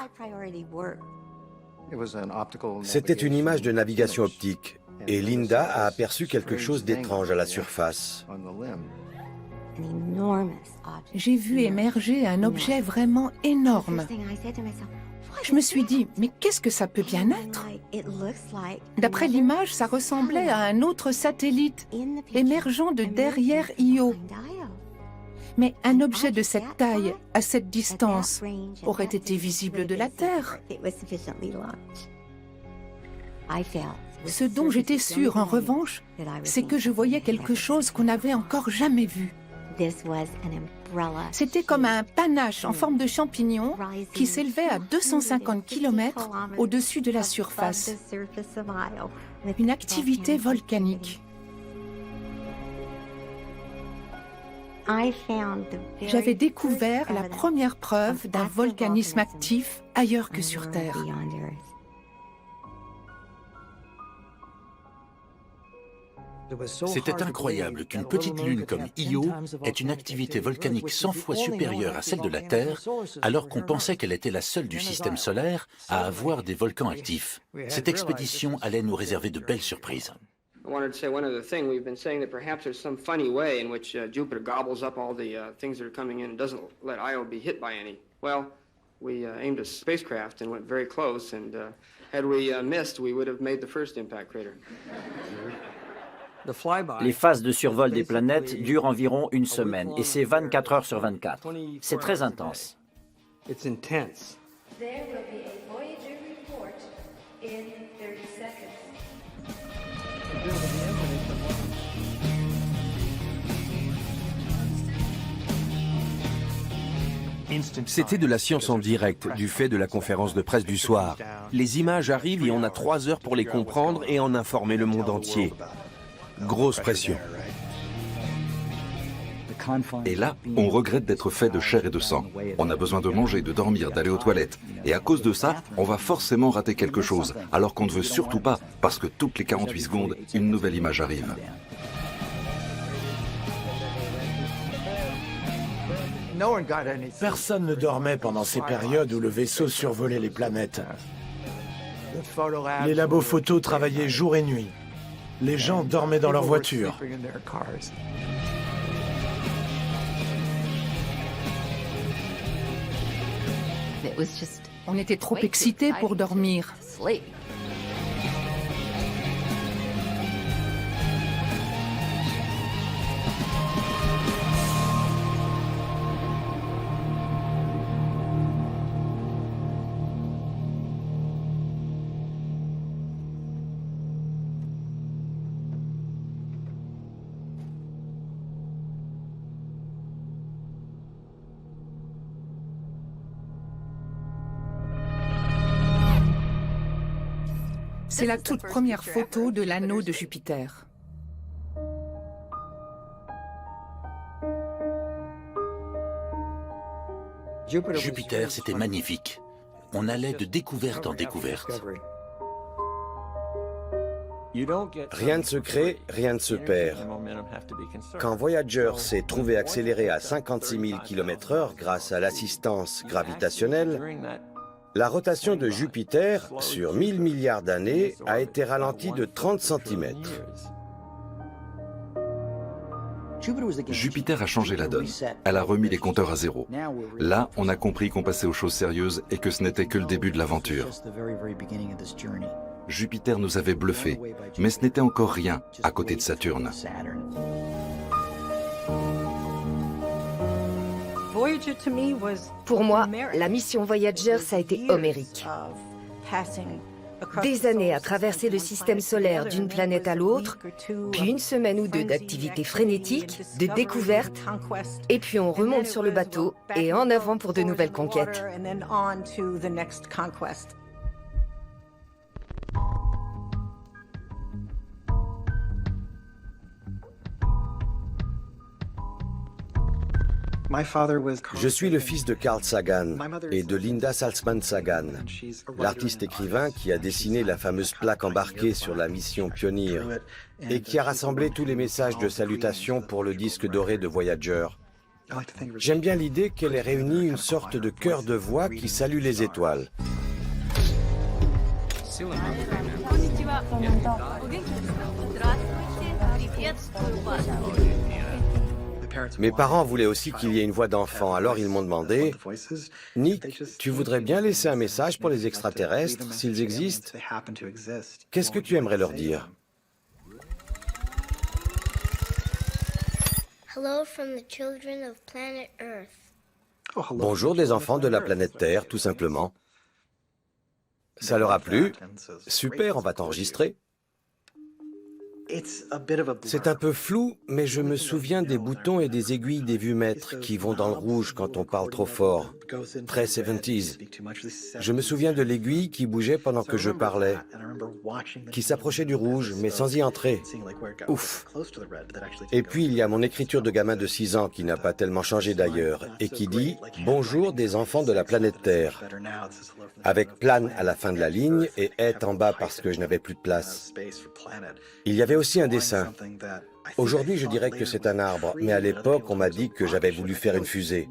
C'était une image de navigation optique, et Linda a aperçu quelque chose d'étrange à la surface. J'ai vu émerger un objet vraiment énorme. Je me suis dit, mais qu'est-ce que ça peut bien être? D'après l'image, ça ressemblait à un autre satellite émergeant de derrière Io. Mais un objet de cette taille, à cette distance, aurait été visible de la Terre. Ce dont j'étais sûre, en revanche, c'est que je voyais quelque chose qu'on n'avait encore jamais vu. C'était comme un panache en forme de champignon qui s'élevait à 250 km au-dessus de la surface. Une activité volcanique. J'avais découvert la première preuve d'un volcanisme actif ailleurs que sur Terre. C'était incroyable qu'une petite lune comme Io ait une activité volcanique 100 fois supérieure à celle de la Terre, alors qu'on pensait qu'elle était la seule du système solaire à avoir des volcans actifs. Cette expédition allait nous réserver de belles surprises. I wanted to say one other thing. We've been saying that perhaps there's some funny way in which Jupiter gobbles up all the things that are coming in and doesn't let Io be hit by any. Well, we aimed a spacecraft and went very close, and had we missed, we would have made the first impact crater. Les phases de survol des planètes durent environ une semaine, et c'est 24 heures sur 24. C'est très intense. It's intense. There will be a Voyager report in 30 seconds. C'était de la science en direct, du fait de la conférence de presse du soir. Les images arrivent et on a 3 heures pour les comprendre et en informer le monde entier. Grosse pression. Et là, on regrette d'être fait de chair et de sang. On a besoin de manger, de dormir, d'aller aux toilettes. Et à cause de ça, on va forcément rater quelque chose, alors qu'on ne veut surtout pas, parce que toutes les 48 secondes, une nouvelle image arrive. Personne ne dormait pendant ces périodes où le vaisseau survolait les planètes. Les labos photos travaillaient jour et nuit. Les gens dormaient dans leur voiture. On était trop excités pour dormir. C'est la toute première photo de l'anneau de Jupiter. Jupiter, c'était magnifique. On allait de découverte en découverte. Rien ne se crée, rien ne se perd. Quand Voyager s'est trouvé accéléré à 56 000 km/h grâce à l'assistance gravitationnelle, la rotation de Jupiter, sur 1000 milliards d'années, a été ralentie de 30 cm. Jupiter a changé la donne. Elle a remis les compteurs à zéro. Là, on a compris qu'on passait aux choses sérieuses et que ce n'était que le début de l'aventure. Jupiter nous avait bluffés, mais ce n'était encore rien à côté de Saturne. Pour moi, la mission Voyager, ça a été homérique. Des années à traverser le système solaire d'une planète à l'autre, puis une semaine ou deux d'activités frénétiques, de découvertes, et puis on remonte sur le bateau et en avant pour de nouvelles conquêtes. Je suis le fils de Carl Sagan et de Linda Salzman Sagan, l'artiste-écrivain qui a dessiné la fameuse plaque embarquée sur la mission Pioneer et qui a rassemblé tous les messages de salutation pour le disque doré de Voyager. J'aime bien l'idée qu'elle ait réuni une sorte de chœur de voix qui salue les étoiles. Mes parents voulaient aussi qu'il y ait une voix d'enfant, alors ils m'ont demandé « Nick, tu voudrais bien laisser un message pour les extraterrestres, s'ils existent? Qu'est-ce que tu aimerais leur dire ?» Bonjour des enfants de la planète Terre, tout simplement. Ça leur a plu? Super, on va t'enregistrer. C'est un peu flou, mais je me souviens des boutons et des aiguilles des vumètres qui vont dans le rouge quand on parle trop fort. Très 70s. Je me souviens de l'aiguille qui bougeait pendant que je parlais, qui s'approchait du rouge, mais sans y entrer. Ouf. Et puis il y a mon écriture de gamin de 6 ans qui n'a pas tellement changé d'ailleurs, et qui dit « Bonjour des enfants de la planète Terre », avec plane à la fin de la ligne et est en bas parce que je n'avais plus de place. Il y avait aussi un dessin. Aujourd'hui, je dirais que c'est un arbre, mais à l'époque, on m'a dit que j'avais voulu faire une fusée.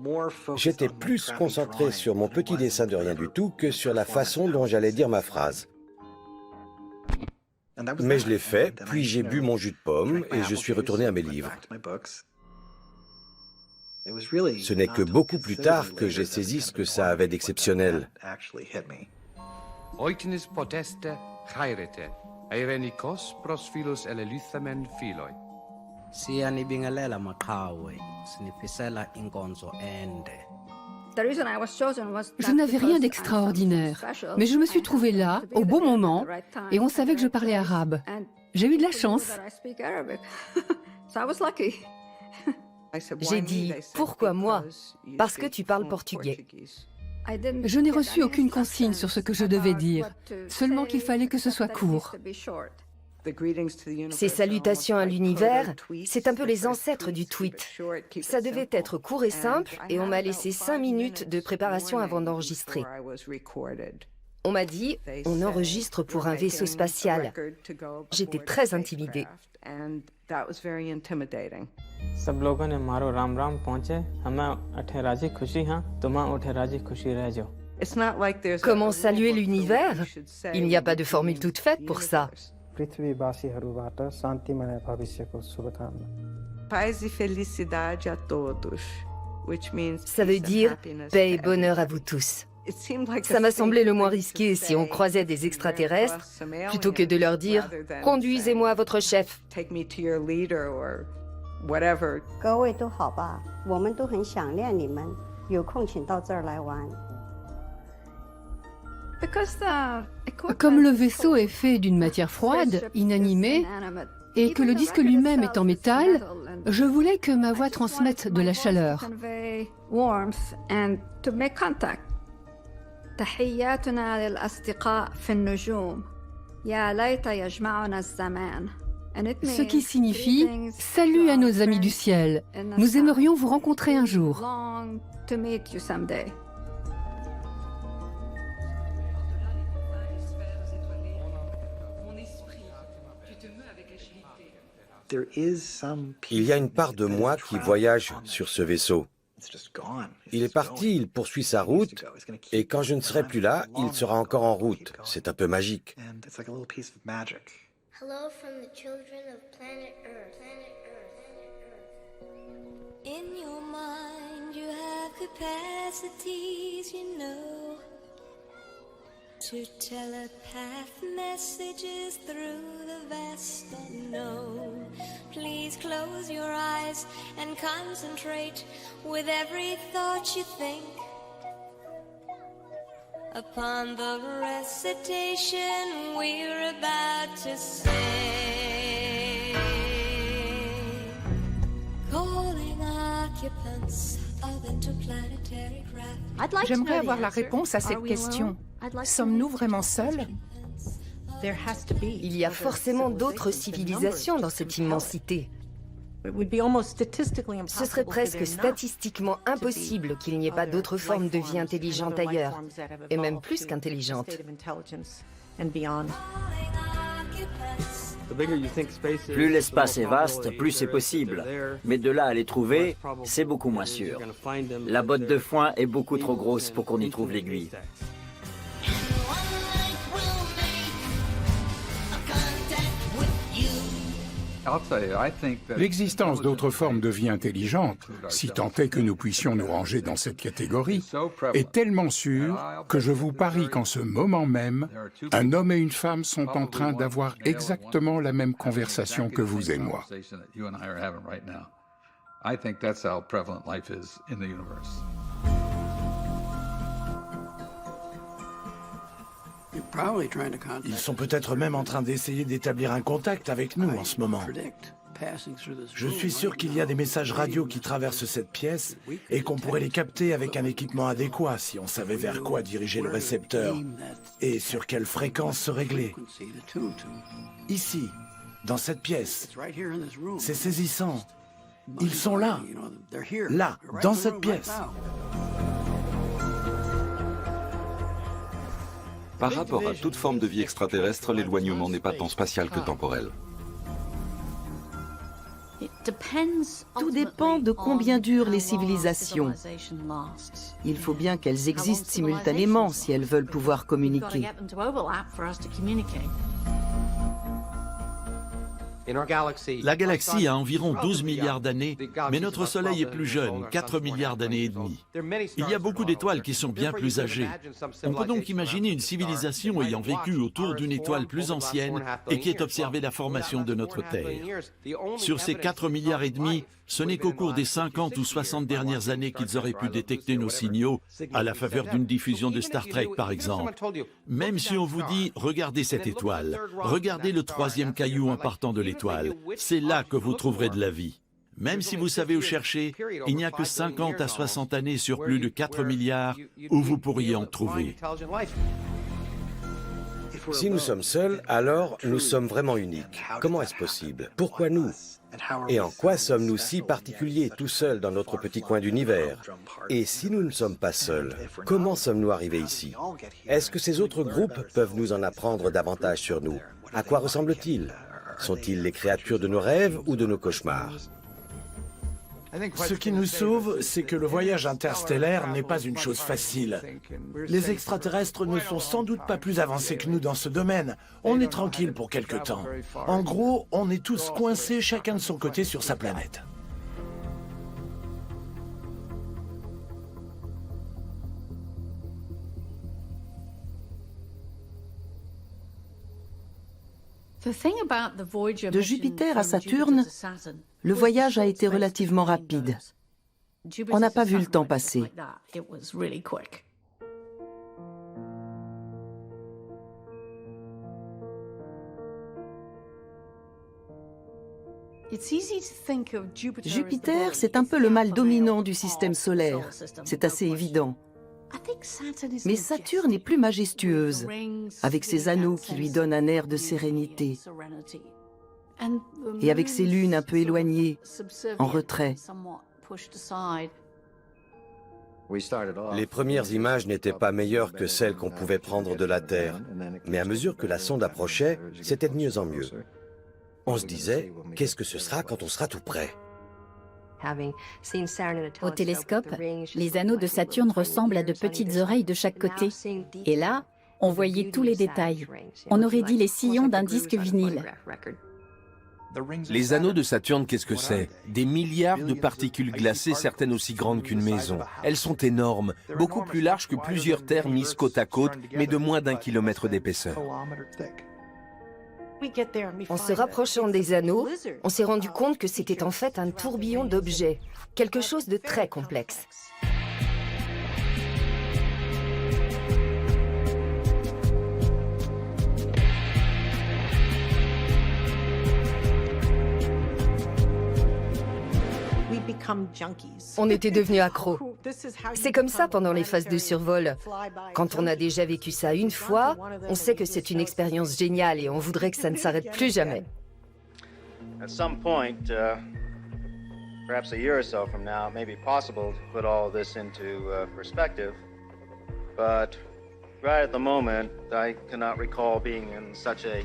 J'étais plus concentré sur mon petit dessin de rien du tout que sur la façon dont j'allais dire ma phrase. Mais je l'ai fait, puis j'ai bu mon jus de pomme et je suis retourné à mes livres. Ce n'est que beaucoup plus tard que j'ai saisi ce que ça avait d'exceptionnel. Je n'avais rien d'extraordinaire, mais je me suis trouvée là, au bon moment, et on savait que je parlais arabe. J'ai eu de la chance. J'ai dit « Pourquoi moi ?» Parce que tu parles portugais. Je n'ai reçu aucune consigne sur ce que je devais dire, seulement qu'il fallait que ce soit court. Ces salutations à l'univers, c'est un peu les ancêtres du tweet. Ça devait être court et simple, et on m'a laissé 5 minutes de préparation avant d'enregistrer. On m'a dit, on enregistre pour un vaisseau spatial. J'étais très intimidée. Comment saluer l'univers? Il n'y a pas de formule toute faite pour ça. Ça veut dire paix et bonheur à vous tous. Ça m'a semblé le moins risqué si on croisait des extraterrestres, plutôt que de leur dire « Conduisez-moi à votre chef ». Comme le vaisseau est fait d'une matière froide, inanimée, et que le disque lui-même est en métal, je voulais que ma voix transmette de la chaleur. Ce qui signifie « Salut à nos amis du ciel, nous aimerions vous rencontrer un jour ». Il y a une part de moi qui voyage sur ce vaisseau. Il est parti, il poursuit sa route, et quand je ne serai plus là, il sera encore en route. C'est un peu magique. Hello from the children of planet Earth. In your mind you have capacities, you know, to telepath messages through the vast unknown. Please close your eyes and concentrate with every thought you think upon the recitation we're about to sing. Calling occupants of interplanetary craft. J'aimerais avoir la réponse à cette question. Sommes-nous vraiment seuls? Il y a forcément d'autres civilisations dans cette immensité. Ce serait presque statistiquement impossible qu'il n'y ait pas d'autres formes de vie intelligentes ailleurs, et même plus qu'intelligentes. Plus l'espace est vaste, plus c'est possible. Mais de là à les trouver, c'est beaucoup moins sûr. La botte de foin est beaucoup trop grosse pour qu'on y trouve l'aiguille. L'existence d'autres formes de vie intelligente, si tant est que nous puissions nous ranger dans cette catégorie, est tellement sûre que je vous parie qu'en ce moment même, un homme et une femme sont en train d'avoir exactement la même conversation que vous et moi. Ils sont peut-être même en train d'essayer d'établir un contact avec nous en ce moment. Je suis sûr qu'il y a des messages radio qui traversent cette pièce et qu'on pourrait les capter avec un équipement adéquat si on savait vers quoi diriger le récepteur et sur quelle fréquence se régler. Ici, dans cette pièce, c'est saisissant. Ils sont là, dans cette pièce. Par rapport à toute forme de vie extraterrestre, l'éloignement n'est pas tant spatial que temporel. Tout dépend de combien durent les civilisations. Il faut bien qu'elles existent simultanément si elles veulent pouvoir communiquer. La galaxie a environ 12 milliards d'années, mais notre Soleil est plus jeune, 4 milliards d'années et demie. Il y a beaucoup d'étoiles qui sont bien plus âgées. On peut donc imaginer une civilisation ayant vécu autour d'une étoile plus ancienne et qui ait observé la formation de notre Terre. Sur ces 4 milliards et demi, ce n'est qu'au cours des 50 ou 60 dernières années qu'ils auraient pu détecter nos signaux, à la faveur d'une diffusion de Star Trek par exemple. Même si on vous dit « regardez cette étoile, regardez le troisième caillou en partant de l'étoile, c'est là que vous trouverez de la vie ». Même si vous savez où chercher, il n'y a que 50 à 60 années sur plus de 4 milliards où vous pourriez en trouver. Si nous sommes seuls, alors nous sommes vraiment uniques. Comment est-ce possible? Pourquoi nous? Et en quoi sommes-nous si particuliers tout seuls dans notre petit coin d'univers? Et si nous ne sommes pas seuls, comment sommes-nous arrivés ici? Est-ce que ces autres groupes peuvent nous en apprendre davantage sur nous? À quoi ressemblent-ils? Sont-ils les créatures de nos rêves ou de nos cauchemars? Ce qui nous sauve, c'est que le voyage interstellaire n'est pas une chose facile. Les extraterrestres ne sont sans doute pas plus avancés que nous dans ce domaine. On est tranquille pour quelque temps. En gros, on est tous coincés chacun de son côté sur sa planète. De Jupiter à Saturne, le voyage a été relativement rapide. On n'a pas vu le temps passer. Jupiter, c'est un peu le mâle dominant du système solaire. C'est assez évident. Mais Saturne est plus majestueuse, avec ses anneaux qui lui donnent un air de sérénité, et avec ses lunes un peu éloignées, en retrait. Les premières images n'étaient pas meilleures que celles qu'on pouvait prendre de la Terre, mais à mesure que la sonde approchait, c'était de mieux en mieux. On se disait, Qu'est-ce que ce sera quand on sera tout près? Au télescope, les anneaux de Saturne ressemblent à de petites oreilles de chaque côté. Et là, on voyait tous les détails. On aurait dit les sillons d'un disque vinyle. Les anneaux de Saturne, qu'est-ce que c'est? Des milliards de particules glacées, certaines aussi grandes qu'une maison. Elles sont énormes, beaucoup plus larges que plusieurs terres mises côte à côte, mais de moins d'1 kilomètre d'épaisseur. En se rapprochant des anneaux, on s'est rendu compte que c'était en fait un tourbillon d'objets, quelque chose de très complexe. On était devenus accros. C'est comme ça pendant les phases de survol. Quand on a déjà vécu ça une fois, on sait que c'est une expérience géniale et on voudrait que ça ne s'arrête plus jamais. At some point, perhaps a year or so from now, it may be possible to put all this into perspective. But right at the moment, I cannot recall being in such a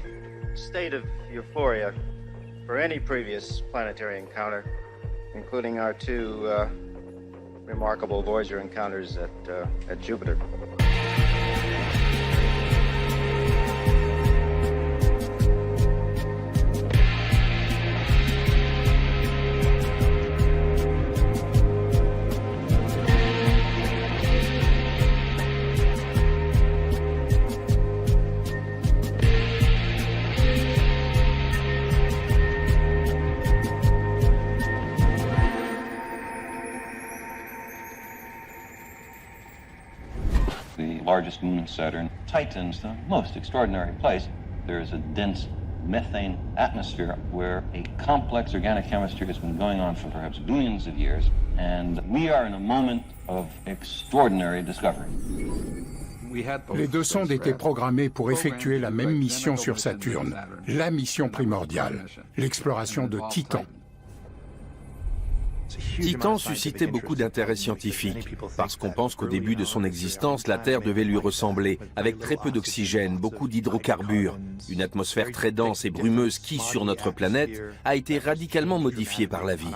state of euphoria for any previous planetary encounter, including our two remarkable Voyager encounters at Jupiter. Largest moon of Saturn, Titan's the most extraordinary place. There's a dense methane atmosphere where a complex organic chemistry has been going on for perhaps billions of years, and we are in a moment of extraordinary discovery. Les deux sondes étaient programmées pour effectuer la même mission sur Saturne, la mission primordiale, l'exploration de Titan. Titan suscitait beaucoup d'intérêt scientifique, parce qu'on pense qu'au début de son existence, la Terre devait lui ressembler, avec très peu d'oxygène, beaucoup d'hydrocarbures, une atmosphère très dense et brumeuse qui, sur notre planète, a été radicalement modifiée par la vie.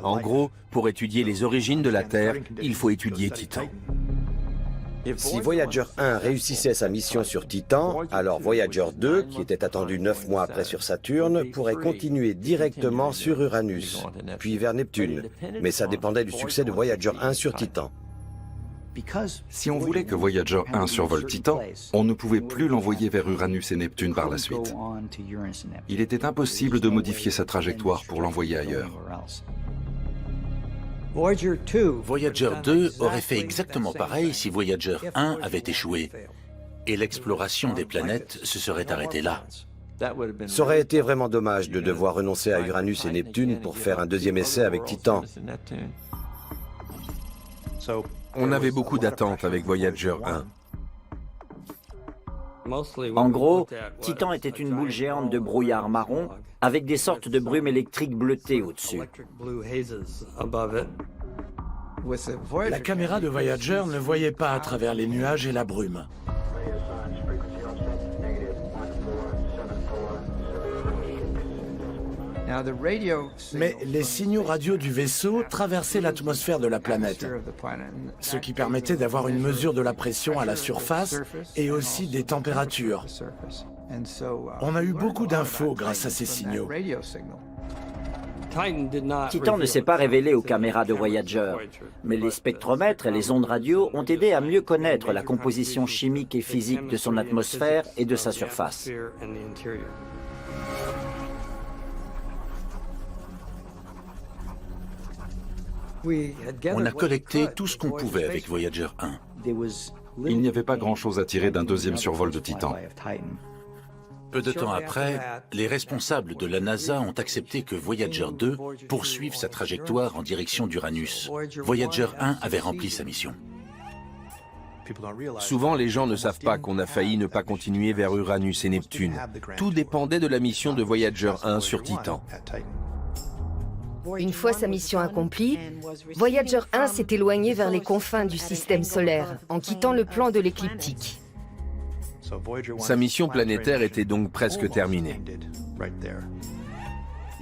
En gros, pour étudier les origines de la Terre, il faut étudier Titan. Si Voyager 1 réussissait sa mission sur Titan, alors Voyager 2, qui était attendu 9 mois après sur Saturne, pourrait continuer directement sur Uranus, puis vers Neptune. Mais ça dépendait du succès de Voyager 1 sur Titan. Si on voulait que Voyager 1 survole Titan, on ne pouvait plus l'envoyer vers Uranus et Neptune par la suite. Il était impossible de modifier sa trajectoire pour l'envoyer ailleurs. Voyager 2 aurait fait exactement pareil si Voyager 1 avait échoué. Et l'exploration des planètes se serait arrêtée là. Ça aurait été vraiment dommage de devoir renoncer à Uranus et Neptune pour faire un deuxième essai avec Titan. On avait beaucoup d'attentes avec Voyager 1. En gros, Titan était une boule géante de brouillard marron avec des sortes de brumes électriques bleutées au-dessus. La caméra de Voyager ne voyait pas à travers les nuages et la brume. Mais les signaux radio du vaisseau traversaient l'atmosphère de la planète, ce qui permettait d'avoir une mesure de la pression à la surface et aussi des températures. On a eu beaucoup d'infos grâce à ces signaux. Titan ne s'est pas révélé aux caméras de Voyager, mais les spectromètres et les ondes radio ont aidé à mieux connaître la composition chimique et physique de son atmosphère et de sa surface. On a collecté tout ce qu'on pouvait avec Voyager 1. Il n'y avait pas grand-chose à tirer d'un deuxième survol de Titan. Peu de temps après, les responsables de la NASA ont accepté que Voyager 2 poursuive sa trajectoire en direction d'Uranus. Voyager 1 avait rempli sa mission. Souvent, les gens ne savent pas qu'on a failli ne pas continuer vers Uranus et Neptune. Tout dépendait de la mission de Voyager 1 sur Titan. Une fois sa mission accomplie, Voyager 1 s'est éloigné vers les confins du système solaire, en quittant le plan de l'écliptique. Sa mission planétaire était donc presque terminée.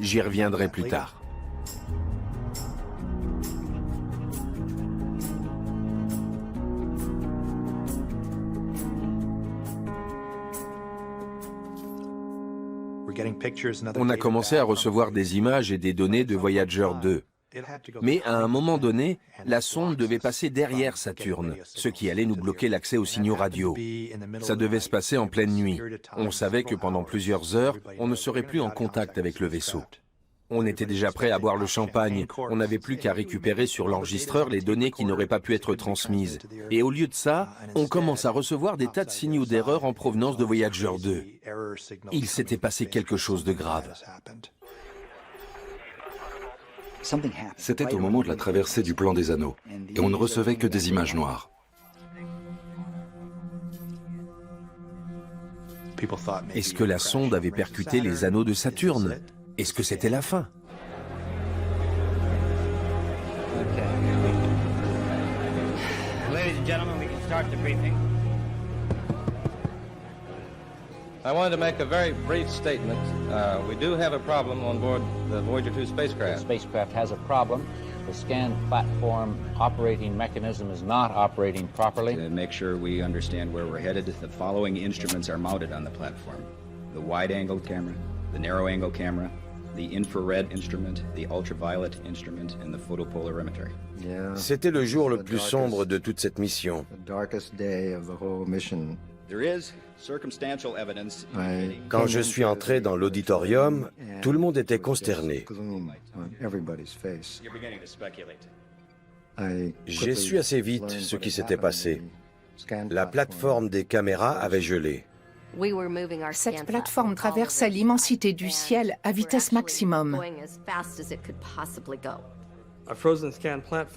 J'y reviendrai plus tard. On a commencé à recevoir des images et des données de Voyager 2. Mais à un moment donné, la sonde devait passer derrière Saturne, ce qui allait nous bloquer l'accès aux signaux radio. Ça devait se passer en pleine nuit. On savait que pendant plusieurs heures, on ne serait plus en contact avec le vaisseau. On était déjà prêt à boire le champagne. On n'avait plus qu'à récupérer sur l'enregistreur les données qui n'auraient pas pu être transmises. Et au lieu de ça, on commence à recevoir des tas de signaux d'erreur en provenance de Voyager 2. Il s'était passé quelque chose de grave. C'était au moment de la traversée du plan des anneaux, et on ne recevait que des images noires. Est-ce que la sonde avait percuté les anneaux de Saturne? Est-ce que c'était la fin? Ladies and gentlemen, we can start the briefing. I wanted to make a very brief statement. We do have a problem on board the Voyager 2 spacecraft. The spacecraft has a problem. The scan platform operating mechanism is not operating properly. To make sure we understand where we're headed, the following instruments are mounted on the platform. The wide-angle camera, the narrow-angle camera, the infrared instrument, the ultraviolet instrument, and the photopolarimeter. C'était le jour le plus sombre de toute cette mission. There is circumstantial evidence. Quand je suis entré dans l'auditorium, tout le monde était consterné. You're beginning to speculate. J'ai su assez vite ce qui s'était passé. La plateforme des caméras avait gelé. Cette plateforme traversait l'immensité du ciel à vitesse maximum.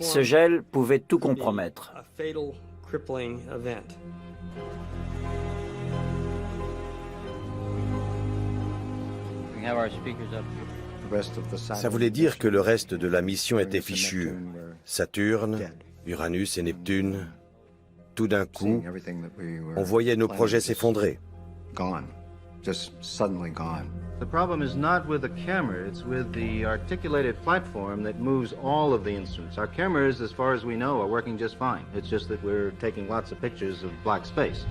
Ce gel pouvait tout compromettre. Ça voulait dire que le reste de la mission était fichu. Saturne, Uranus et Neptune. Tout d'un coup, on voyait nos projets s'effondrer. The problem is not with the camera, it's with the articulated platform that moves all of the instruments. Our cameras, as far as we know, are working just fine. It's just that we're taking lots of pictures of black space.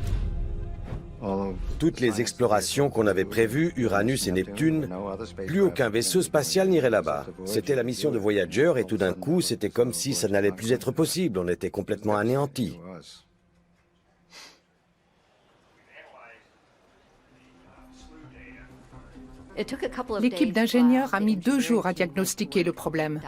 Toutes les explorations qu'on avait prévues, Uranus et Neptune, plus aucun vaisseau spatial n'irait là-bas. C'était la mission de Voyager et tout d'un coup, c'était comme si ça n'allait plus être possible. On était complètement anéantis. L'équipe d'ingénieurs a mis 2 jours à diagnostiquer le problème.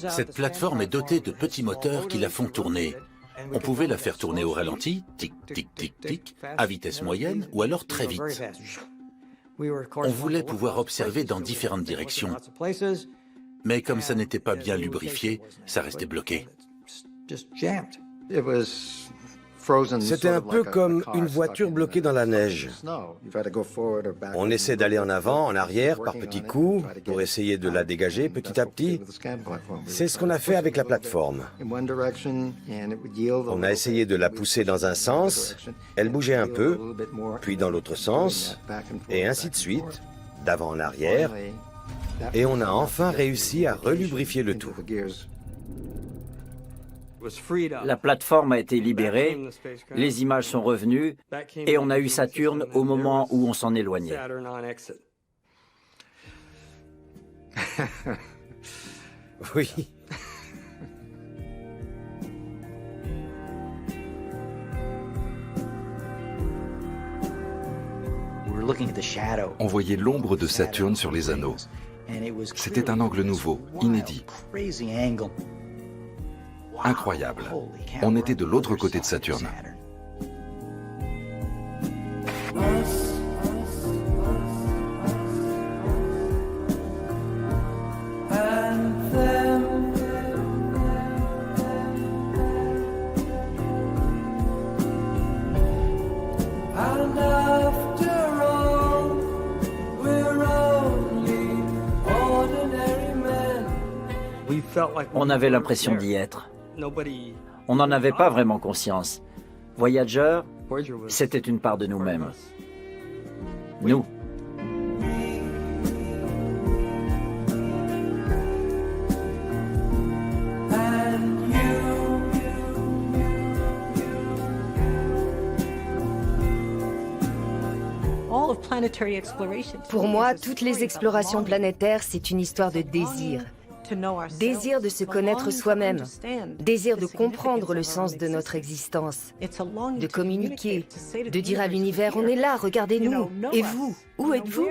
Cette plateforme est dotée de petits moteurs qui la font tourner. On pouvait la faire tourner au ralenti, tic, tic, tic, tic, à vitesse moyenne ou alors très vite. On voulait pouvoir observer dans différentes directions. Mais comme ça n'était pas bien lubrifié, ça restait bloqué. C'était un peu comme une voiture bloquée dans la neige. On essaie d'aller en avant, en arrière, par petits coups, pour essayer de la dégager petit à petit. C'est ce qu'on a fait avec la plateforme. On a essayé de la pousser dans un sens, elle bougeait un peu, puis dans l'autre sens, et ainsi de suite, d'avant en arrière, et on a enfin réussi à relubrifier le tout. La plateforme a été libérée, les images sont revenues et on a eu Saturne au moment où on s'en éloignait. Oui. On voyait l'ombre de Saturne sur les anneaux. C'était un angle nouveau, inédit. Incroyable. On était de l'autre côté de Saturne. On avait l'impression d'y être. On n'en avait pas vraiment conscience. Voyager, c'était une part de nous-mêmes. Nous. Pour moi, toutes les explorations planétaires, c'est une histoire de désir. Désir de se connaître soi-même, désir de comprendre le sens de notre existence, de communiquer, de dire à l'univers, on est là, regardez-nous. Et vous, où êtes-vous?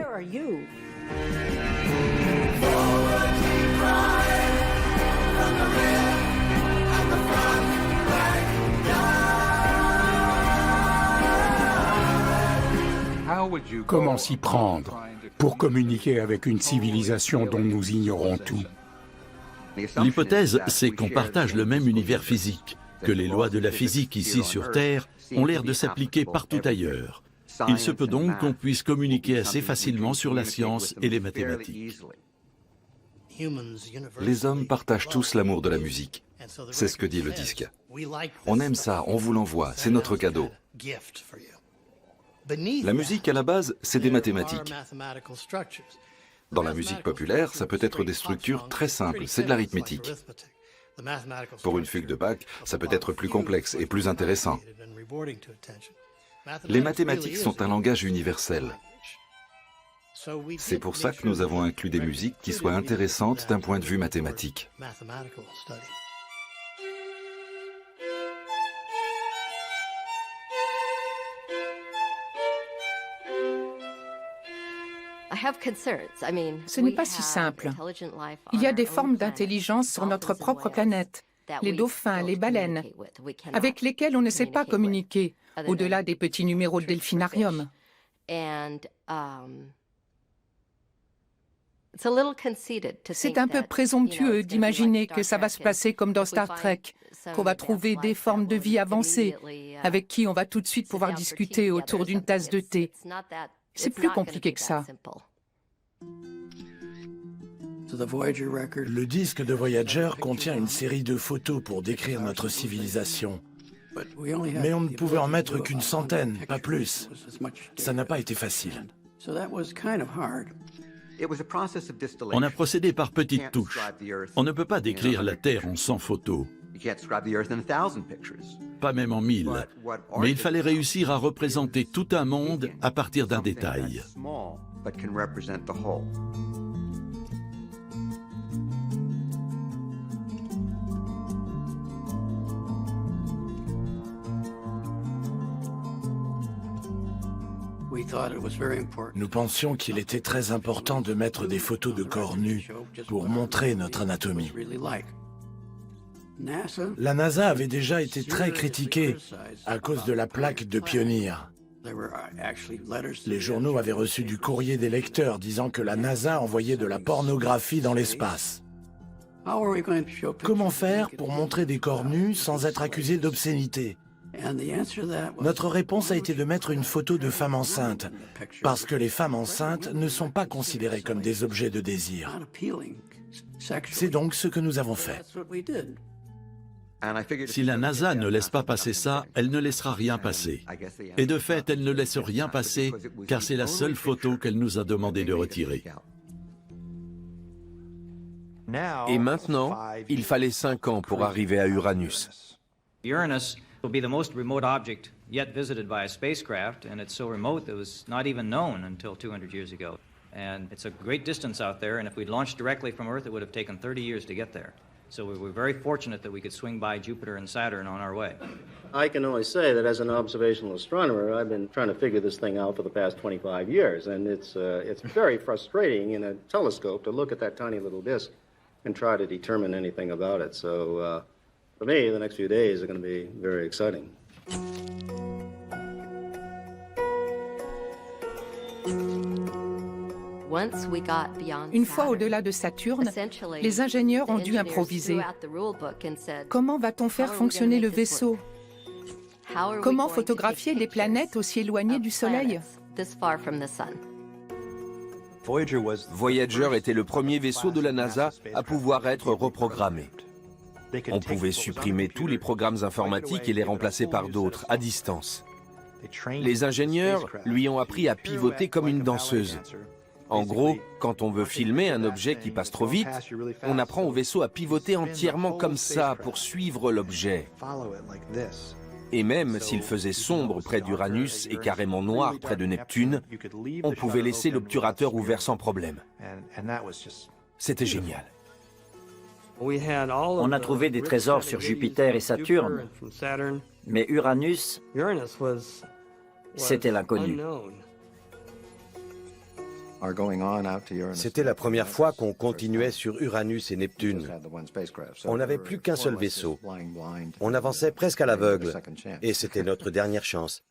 Comment s'y prendre pour communiquer avec une civilisation dont nous ignorons tout? L'hypothèse, c'est qu'on partage le même univers physique, que les lois de la physique ici sur Terre ont l'air de s'appliquer partout ailleurs. Il se peut donc qu'on puisse communiquer assez facilement sur la science et les mathématiques. Les hommes partagent tous l'amour de la musique. C'est ce que dit le disque. On aime ça, on vous l'envoie, c'est notre cadeau. La musique, à la base, c'est des mathématiques. Dans la musique populaire, ça peut être des structures très simples, c'est de l'arithmétique. Pour une fugue de Bach, ça peut être plus complexe et plus intéressant. Les mathématiques sont un langage universel. C'est pour ça que nous avons inclus des musiques qui soient intéressantes d'un point de vue mathématique. Ce n'est pas si simple. Il y a des formes d'intelligence sur notre propre planète, les dauphins, les baleines, avec lesquels on ne sait pas communiquer, au-delà des petits numéros de delphinarium. C'est un peu présomptueux d'imaginer que ça va se passer comme dans Star Trek, qu'on va trouver des formes de vie avancées, avec qui on va tout de suite pouvoir discuter autour d'une tasse de thé. C'est plus compliqué que ça. Le disque de Voyager contient une série de photos pour décrire notre civilisation. Mais on ne pouvait en mettre qu'une centaine, pas plus. Ça n'a pas été facile. On a procédé par petites touches. On ne peut pas décrire la Terre en 100 photos. Pas même en 1000. Mais il fallait réussir à représenter tout un monde à partir d'un détail. Nous pensions qu'il était très important de mettre des photos de corps nus pour montrer notre anatomie. La NASA avait déjà été très critiquée à cause de la plaque de Pioneer. Les journaux avaient reçu du courrier des lecteurs disant que la NASA envoyait de la pornographie dans l'espace. Comment faire pour montrer des corps nus sans être accusé d'obscénité? Notre réponse a été de mettre une photo de femme enceinte, parce que les femmes enceintes ne sont pas considérées comme des objets de désir. C'est donc ce que nous avons fait. Si la NASA ne laisse pas passer ça, elle ne laissera rien passer. Et de fait, elle ne laisse rien passer, car c'est la seule photo qu'elle nous a demandé de retirer. Et maintenant, il fallait 5 ans pour arriver à Uranus. Uranus will be the most remote object yet visited by a spacecraft, and it's so remote that it was not even known until 200 years ago. And it's a great distance out there, and if we'd launched directly from Earth, it would have taken 30 years to get there. So we were very fortunate that we could swing by Jupiter and Saturn on our way. I can only say that as an observational astronomer, I've been trying to figure this thing out for the past 25 years, and it's very frustrating in a telescope to look at that tiny little disk and try to determine anything about it. So for me, the next few days are going to be very exciting. Une fois au-delà de Saturne, les ingénieurs ont dû improviser. Comment va-t-on faire fonctionner le vaisseau? Comment photographier des planètes aussi éloignées du Soleil? Voyager était le premier vaisseau de la NASA à pouvoir être reprogrammé. On pouvait supprimer tous les programmes informatiques et les remplacer par d'autres, à distance. Les ingénieurs lui ont appris à pivoter comme une danseuse. En gros, quand on veut filmer un objet qui passe trop vite, on apprend au vaisseau à pivoter entièrement comme ça pour suivre l'objet. Et même s'il faisait sombre près d'Uranus et carrément noir près de Neptune, on pouvait laisser l'obturateur ouvert sans problème. C'était génial. On a trouvé des trésors sur Jupiter et Saturne, mais Uranus, c'était l'inconnu. C'était la première fois qu'on continuait sur Uranus et Neptune. On n'avait plus qu'un seul vaisseau. On avançait presque à l'aveugle, et c'était notre dernière chance.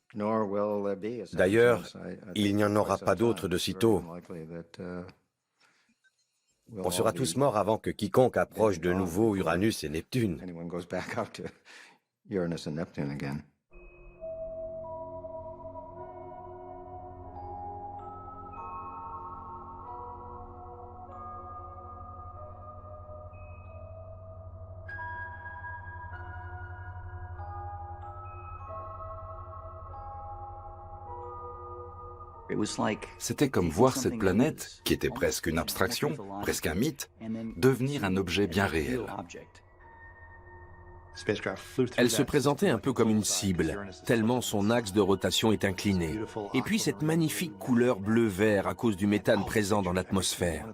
D'ailleurs, il n'y en aura pas d'autres de sitôt. On sera tous morts avant que quiconque approche de nouveau Uranus et Neptune. C'était comme voir cette planète, qui était presque une abstraction, presque un mythe, devenir un objet bien réel. Elle se présentait un peu comme une cible, tellement son axe de rotation est incliné. Et puis cette magnifique couleur bleu-vert à cause du méthane présent dans l'atmosphère.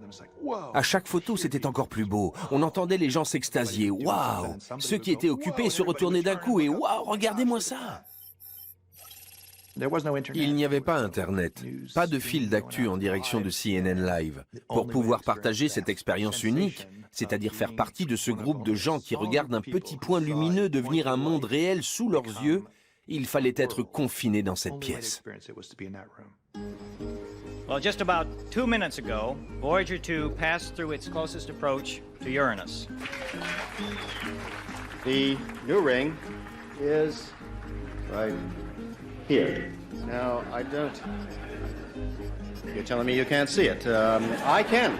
À chaque photo, c'était encore plus beau. On entendait les gens s'extasier. Waouh! Ceux qui étaient occupés se retournaient d'un coup et waouh, regardez-moi ça! Il n'y avait pas Internet, pas de fil d'actu en direction de CNN Live. Pour pouvoir partager cette expérience unique, c'est-à-dire faire partie de ce groupe de gens qui regardent un petit point lumineux devenir un monde réel sous leurs yeux, il fallait être confiné dans cette pièce. Well, just about 2 minutes ago, Voyager 2 passed through its closest approach to Uranus. The new ring is right here. Now, I don't... You're telling me you can't see it. I can.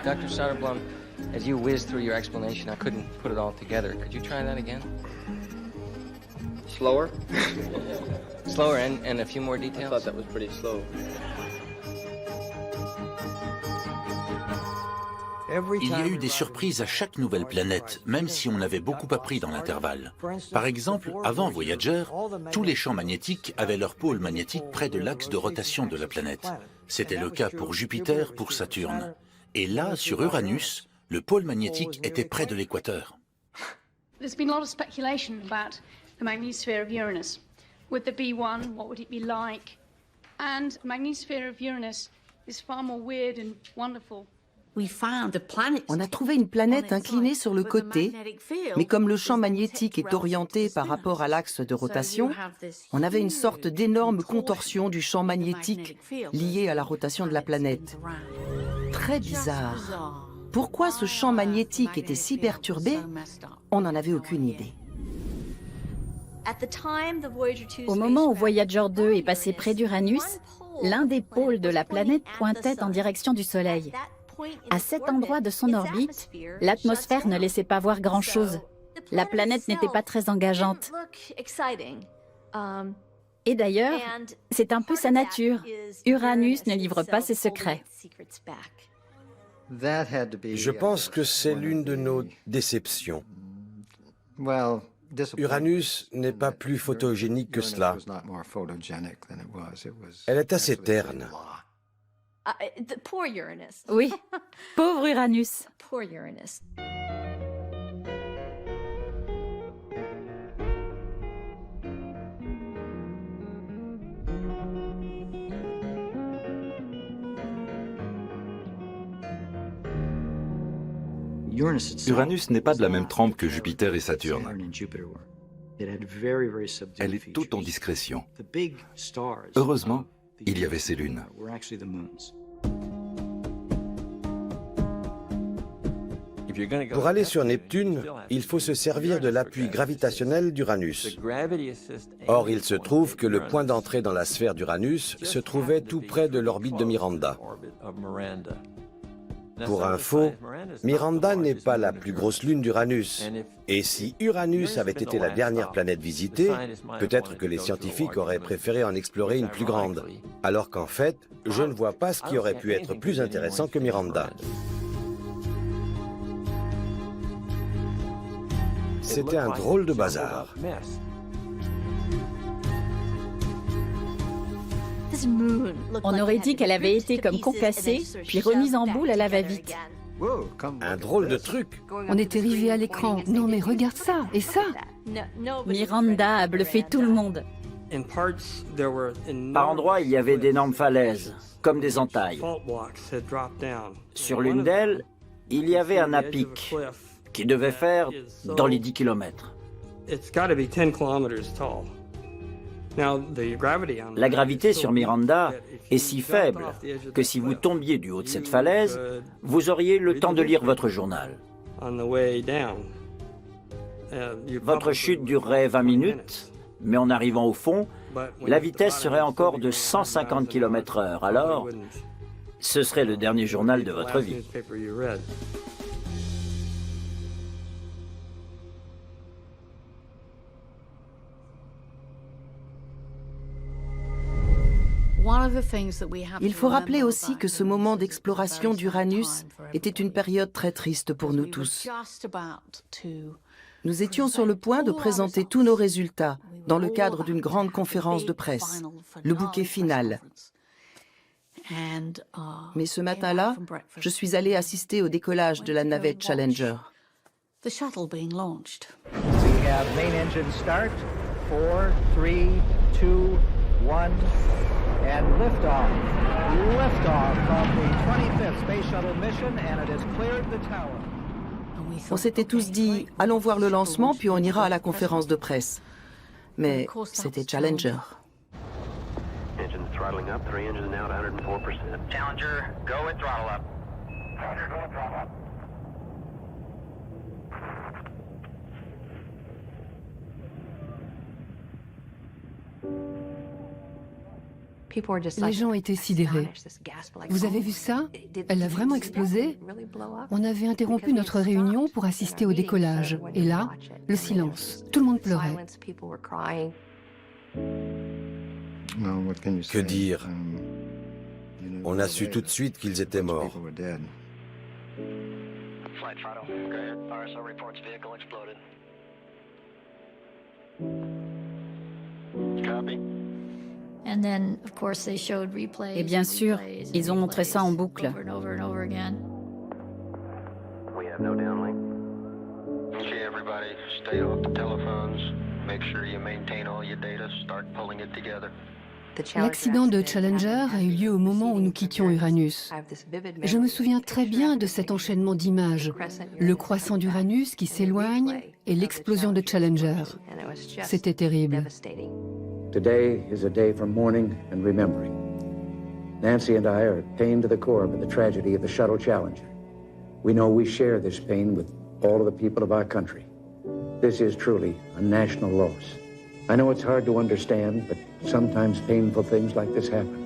Dr. Soderblom, as you whizzed through your explanation, I couldn't put it all together. Could you try that again? Slower? Slower and a few more details? I thought that was pretty slow. Il y a eu des surprises à chaque nouvelle planète, même si on avait beaucoup appris dans l'intervalle. Par exemple, avant Voyager, tous les champs magnétiques avaient leur pôle magnétique près de l'axe de rotation de la planète. C'était le cas pour Jupiter, pour Saturne. Et là, sur Uranus, le pôle magnétique était près de l'équateur. There's been a lot of speculation about the magnetosphere of Uranus. Would there be one? What would it be like? And the magnetosphere of Uranus is far more weird and wonderful. On a trouvé une planète inclinée sur le côté, mais comme le champ magnétique est orienté par rapport à l'axe de rotation, on avait une sorte d'énorme contorsion du champ magnétique lié à la rotation de la planète. Très bizarre. Pourquoi ce champ magnétique était si perturbé? On n'en avait aucune idée. Au moment où Voyager 2 est passé près d'Uranus, l'un des pôles de la planète pointait en direction du Soleil. À cet endroit de son orbite, l'atmosphère ne laissait pas voir grand-chose. La planète n'était pas très engageante. Et d'ailleurs, c'est un peu sa nature. Uranus ne livre pas ses secrets. Je pense que c'est l'une de nos déceptions. Uranus n'est pas plus photogénique que cela. Elle est assez terne. Oui, pauvre Uranus. Uranus n'est pas de la même trempe que Jupiter et Saturne. Elle est toute en discrétion. Heureusement, il y avait ces lunes. Pour aller sur Neptune, il faut se servir de l'appui gravitationnel d'Uranus. Or, il se trouve que le point d'entrée dans la sphère d'Uranus se trouvait tout près de l'orbite de Miranda. Pour info, Miranda n'est pas la plus grosse lune d'Uranus. Et si Uranus avait été la dernière planète visitée, peut-être que les scientifiques auraient préféré en explorer une plus grande. Alors qu'en fait, je ne vois pas ce qui aurait pu être plus intéressant que Miranda. C'était un drôle de bazar. On aurait dit qu'elle avait été comme concassée, puis remise en boule à la va-vite. Un drôle de truc. On était rivés à l'écran. Non mais regarde ça, et ça. Miranda a bluffé tout le monde. Par endroits, il y avait d'énormes falaises, comme des entailles. Sur l'une d'elles, il y avait un à-pic qui devait faire dans les 10 km. La gravité sur Miranda est si faible que si vous tombiez du haut de cette falaise, vous auriez le temps de lire votre journal. Votre chute durerait 20 minutes, mais en arrivant au fond, la vitesse serait encore de 150 km/h. Alors, ce serait le dernier journal de votre vie. Il faut rappeler aussi que ce moment d'exploration d'Uranus était une période très triste pour nous tous. Nous étions sur le point de présenter tous nos résultats dans le cadre d'une grande conférence de presse, le bouquet final. Mais ce matin-là, je suis allée assister au décollage de la navette Challenger. We have main engine start. 4, 3, 2, 1, and liftoff. Liftoff of the 25th Space Shuttle mission, and it has cleared the tower. On s'était tous dit, allons voir le lancement, puis on ira à la conférence de presse. Mais c'était Challenger. Engines throttling up, 3 engines now at 104%. Challenger, go at throttle up. Challenger, go at throttle up. Les gens étaient sidérés. Vous avez vu ça? Elle a vraiment explosé? On avait interrompu notre réunion pour assister au décollage. Et là, le silence. Tout le monde pleurait. Que dire? On a su tout de suite qu'ils étaient morts. Flight throttle, go ahead. RSO reports vehicle exploded. Copy. Et bien sûr, ils ont montré ça en boucle. We have no downlink. Okay, everybody, stay off the telephones. Make sure you maintain all your data. Start pulling it together. L'accident de Challenger a eu lieu au moment où nous quittions Uranus. Je me souviens très bien de cet enchaînement d'images, le croissant d'Uranus qui s'éloigne et l'explosion de Challenger. C'était terrible. Today is a day for mourning and remembering. Nancy and I are pained to the core by the tragedy of the Shuttle Challenger. We know we share this pain with all of the people of our country. This is truly a national loss. I know it's hard to understand, but sometimes painful things like this happen.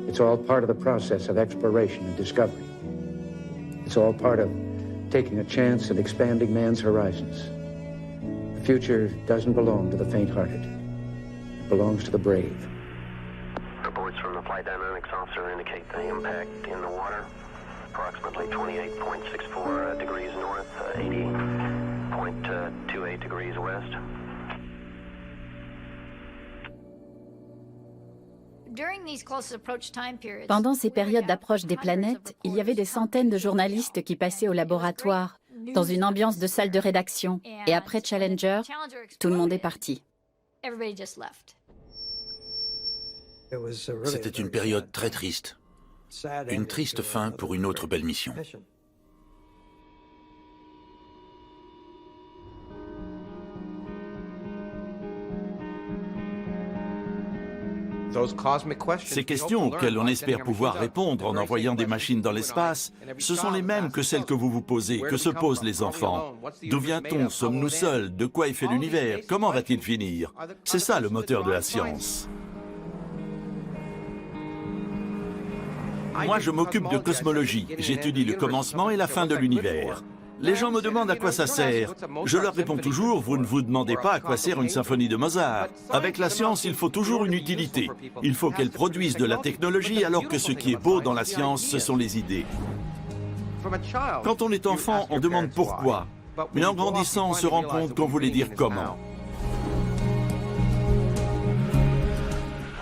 It's all part of the process of exploration and discovery. It's all part of taking a chance and expanding man's horizons. The future doesn't belong to the faint-hearted. It belongs to the brave. Reports from the flight dynamics officer indicate the impact in the water. Approximately 28.64 degrees north, 80.28 degrees west. Pendant ces périodes d'approche des planètes, il y avait des centaines de journalistes qui passaient au laboratoire, dans une ambiance de salle de rédaction. Et après Challenger, tout le monde est parti. C'était une période très triste. Une triste fin pour une autre belle mission. Ces questions auxquelles on espère pouvoir répondre en envoyant des machines dans l'espace, ce sont les mêmes que celles que vous vous posez, que se posent les enfants. D'où vient-on? Sommes-nous seuls? De quoi est fait l'univers? Comment va-t-il finir? C'est ça le moteur de la science. Moi, je m'occupe de cosmologie. J'étudie le commencement et la fin de l'univers. Les gens me demandent à quoi ça sert. Je leur réponds toujours, vous ne vous demandez pas à quoi sert une symphonie de Mozart. Avec la science, il faut toujours une utilité. Il faut qu'elle produise de la technologie, alors que ce qui est beau dans la science, ce sont les idées. Quand on est enfant, on demande pourquoi. Mais en grandissant, on se rend compte qu'on voulait dire comment.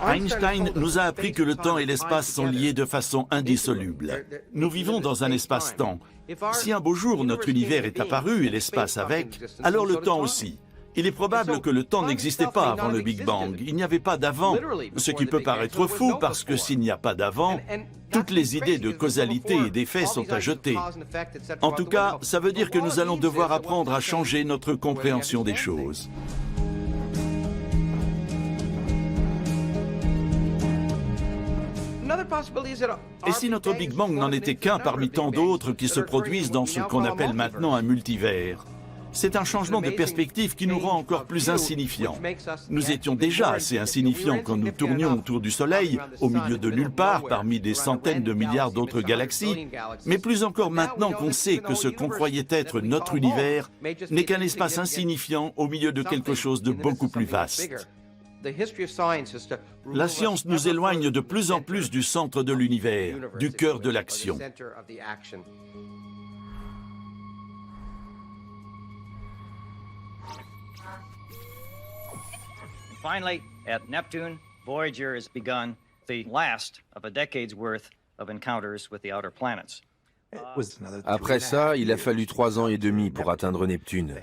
Einstein nous a appris que le temps et l'espace sont liés de façon indissoluble. Nous vivons dans un espace-temps. Si un beau jour notre univers est apparu et l'espace avec, alors le temps aussi. Il est probable que le temps n'existait pas avant le Big Bang. Il n'y avait pas d'avant, ce qui peut paraître fou parce que s'il n'y a pas d'avant, toutes les idées de causalité et d'effet sont à jeter. En tout cas, ça veut dire que nous allons devoir apprendre à changer notre compréhension des choses. Et si notre Big Bang n'en était qu'un parmi tant d'autres qui se produisent dans ce qu'on appelle maintenant un multivers? C'est un changement de perspective qui nous rend encore plus insignifiants. Nous étions déjà assez insignifiants quand nous tournions autour du Soleil, au milieu de nulle part, parmi des centaines de milliards d'autres galaxies, mais plus encore maintenant qu'on sait que ce qu'on croyait être notre univers n'est qu'un espace insignifiant au milieu de quelque chose de beaucoup plus vaste. La science nous éloigne de plus en plus du centre de l'univers, du cœur de l'action. Finally, at Neptune, Voyager has begun the last of a decade's worth of encounters with the outer planets. Après ça, il a fallu 3 ans et demi pour atteindre Neptune.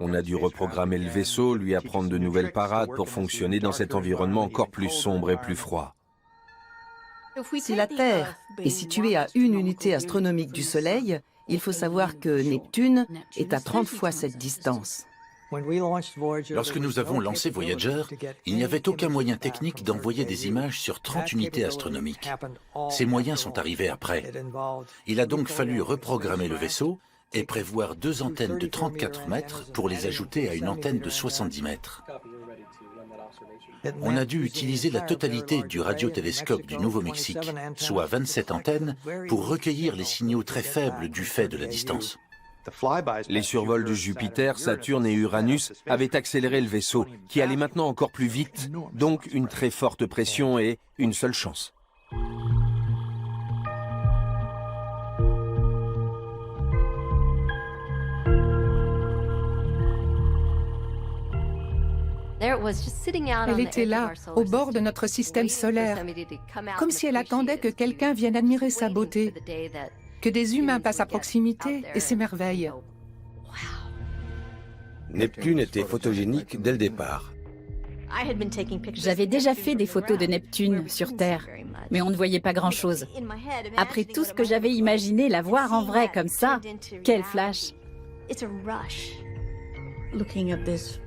On a dû reprogrammer le vaisseau, lui apprendre de nouvelles parades pour fonctionner dans cet environnement encore plus sombre et plus froid. Si la Terre est située à 1 unité astronomique du Soleil, il faut savoir que Neptune est à 30 fois cette distance. Lorsque nous avons lancé Voyager, il n'y avait aucun moyen technique d'envoyer des images sur 30 unités astronomiques. Ces moyens sont arrivés après. Il a donc fallu reprogrammer le vaisseau et prévoir 2 antennes de 34 mètres pour les ajouter à une antenne de 70 mètres. On a dû utiliser la totalité du radiotélescope du Nouveau-Mexique, soit 27 antennes, pour recueillir les signaux très faibles du fait de la distance. Les survols de Jupiter, Saturne et Uranus avaient accéléré le vaisseau, qui allait maintenant encore plus vite, donc une très forte pression et une seule chance. Elle était là, au bord de notre système solaire, comme si elle attendait que quelqu'un vienne admirer sa beauté, que des humains passent à proximité et s'émerveillent. Neptune était photogénique dès le départ. J'avais déjà fait des photos de Neptune sur Terre, mais on ne voyait pas grand-chose. Après tout ce que j'avais imaginé, la voir en vrai comme ça, quel flash!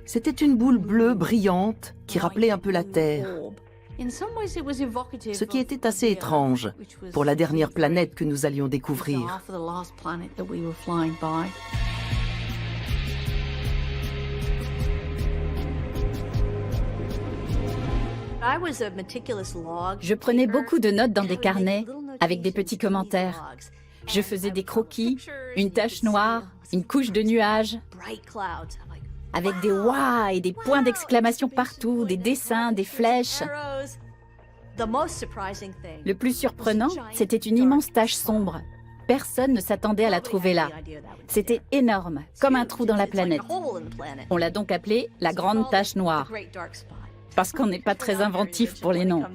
C'était une boule bleue brillante qui rappelait un peu la Terre. Ce qui était assez étrange pour la dernière planète que nous allions découvrir. Je prenais beaucoup de notes dans des carnets avec des petits commentaires. Je faisais des croquis, une tache noire, une couche de nuages, avec des « waouh » et des points d'exclamation partout, des dessins, des flèches. Le plus surprenant, c'était une immense tache sombre. Personne ne s'attendait à la trouver là. C'était énorme, comme un trou dans la planète. On l'a donc appelée la Grande Tache Noire, parce qu'on n'est pas très inventif pour les noms.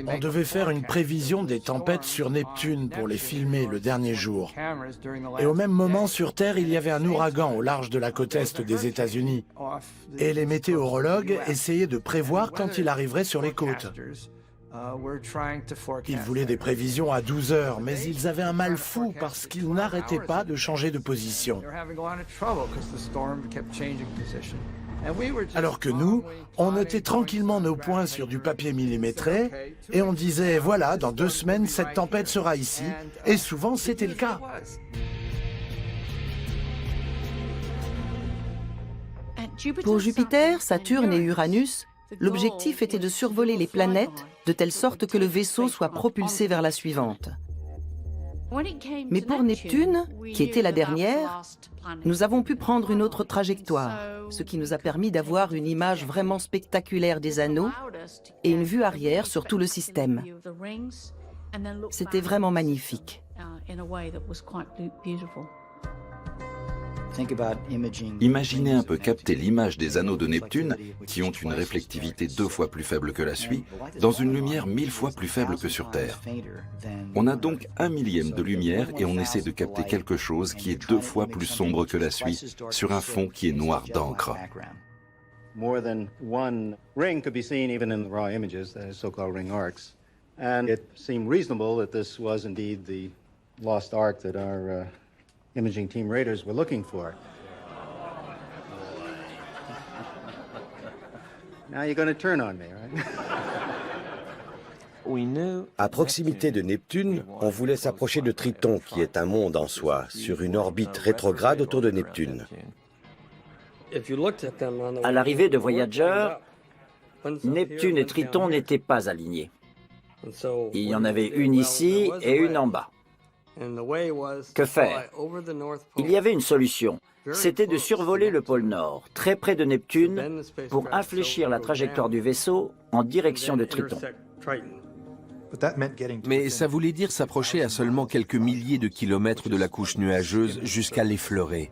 On devait faire une prévision des tempêtes sur Neptune pour les filmer le dernier jour. Et au même moment, sur Terre, il y avait un ouragan au large de la côte est des États-Unis. Et les météorologues essayaient de prévoir quand il arriverait sur les côtes. Ils voulaient des prévisions à 12 heures, mais ils avaient un mal fou parce qu'ils n'arrêtaient pas de changer de position. Alors que nous, on notait tranquillement nos points sur du papier millimétré et on disait, voilà, dans 2 semaines, cette tempête sera ici. Et souvent, c'était le cas. Pour Jupiter, Saturne et Uranus, l'objectif était de survoler les planètes de telle sorte que le vaisseau soit propulsé vers la suivante. Mais pour Neptune, qui était la dernière, nous avons pu prendre une autre trajectoire, ce qui nous a permis d'avoir une image vraiment spectaculaire des anneaux et une vue arrière sur tout le système. C'était vraiment magnifique. Imaginez un peu capter l'image des anneaux de Neptune, qui ont une réflectivité 2 fois plus faible que la suie, dans une lumière 1000 fois plus faible que sur Terre. On a donc 1/1000 de lumière et on essaie de capter quelque chose qui est 2 fois plus sombre que la suie, sur un fond qui est noir d'encre. More than one ring could be seen even in the raw images, the so-called ring arcs. And it seemed reasonable that this was indeed the lost arc that our imaging team raters were looking for. Now you're going to turn on me, right? À proximité de Neptune, on voulait s'approcher de Triton, qui est un monde en soi, sur une orbite rétrograde autour de Neptune. À l'arrivée de Voyager, Neptune et Triton n'étaient pas alignés. Il y en avait une ici et une en bas. Que faire? Il y avait une solution. C'était de survoler le pôle Nord, très près de Neptune, pour infléchir la trajectoire du vaisseau en direction de Triton. Mais ça voulait dire s'approcher à seulement quelques milliers de kilomètres de la couche nuageuse jusqu'à l'effleurer.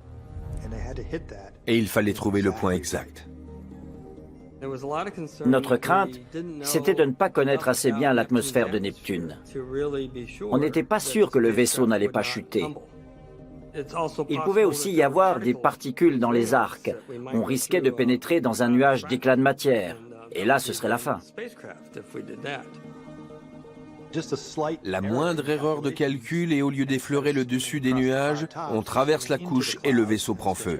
Et il fallait trouver le point exact. Notre crainte, c'était de ne pas connaître assez bien l'atmosphère de Neptune. On n'était pas sûr que le vaisseau n'allait pas chuter. Il pouvait aussi y avoir des particules dans les arcs. On risquait de pénétrer dans un nuage d'éclats de matière. Et là, ce serait la fin. La moindre erreur de calcul et au lieu d'effleurer le dessus des nuages, on traverse la couche et le vaisseau prend feu.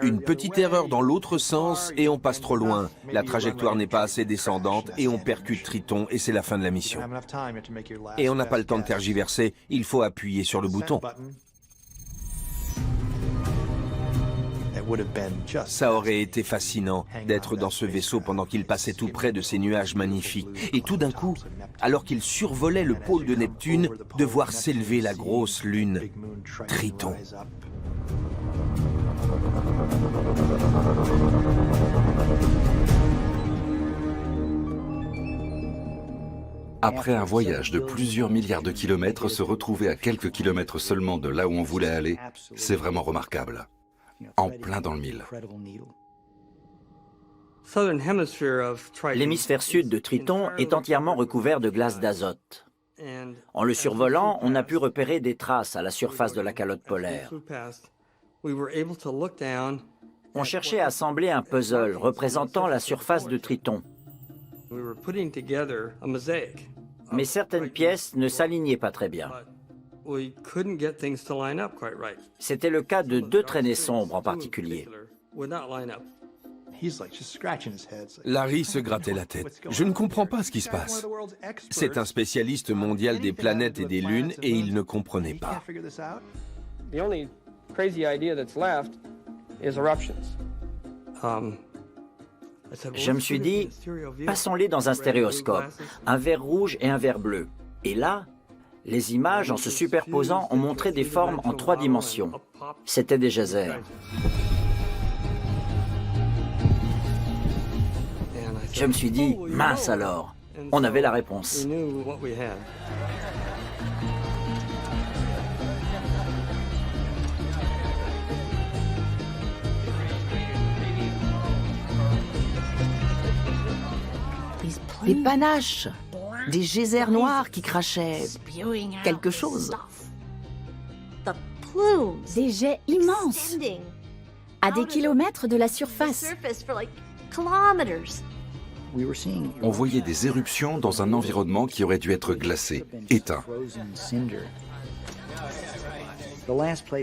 Une petite erreur dans l'autre sens et on passe trop loin. La trajectoire n'est pas assez descendante et on percute Triton et c'est la fin de la mission. Et on n'a pas le temps de tergiverser, il faut appuyer sur le bouton. Ça aurait été fascinant d'être dans ce vaisseau pendant qu'il passait tout près de ces nuages magnifiques. Et tout d'un coup, alors qu'il survolait le pôle de Neptune, de voir s'élever la grosse lune, Triton. Après un voyage de plusieurs milliards de kilomètres, se retrouver à quelques kilomètres seulement de là où on voulait aller, c'est vraiment remarquable. En plein dans le mille. L'hémisphère sud de Triton est entièrement recouvert de glace d'azote. En le survolant, on a pu repérer des traces à la surface de la calotte polaire. On cherchait à assembler un puzzle représentant la surface de Triton. Mais certaines pièces ne s'alignaient pas très bien. C'était le cas de 2 traînées sombres en particulier. Larry se grattait la tête. Je ne comprends pas ce qui se passe. C'est un spécialiste mondial des planètes et des lunes et il ne comprenait pas. Je me suis dit, passons-les dans un stéréoscope, un verre rouge et un verre bleu. Et là, les images, en se superposant, ont montré des formes en 3 dimensions. C'était des geysers. Je me suis dit, mince alors, on avait la réponse. Des panaches, des geysers noirs qui crachaient quelque chose. Des jets immenses, à des kilomètres de la surface. On voyait des éruptions dans un environnement qui aurait dû être glacé, éteint.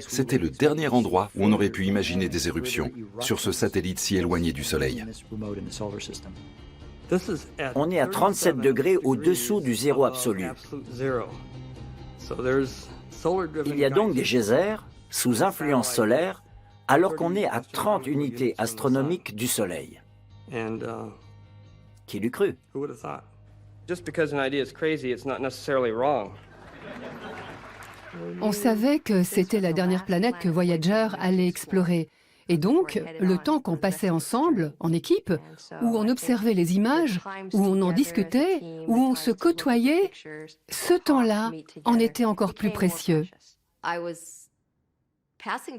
C'était le dernier endroit où on aurait pu imaginer des éruptions, sur ce satellite si éloigné du Soleil. On est à 37 degrés au-dessous du zéro absolu. Il y a donc des geysers, sous influence solaire, alors qu'on est à 30 unités astronomiques du Soleil. Qui l'eût cru? On savait que c'était la dernière planète que Voyager allait explorer. Et donc, le temps qu'on passait ensemble, en équipe, où on observait les images, où on en discutait, où on se côtoyait, ce temps-là en était encore plus précieux.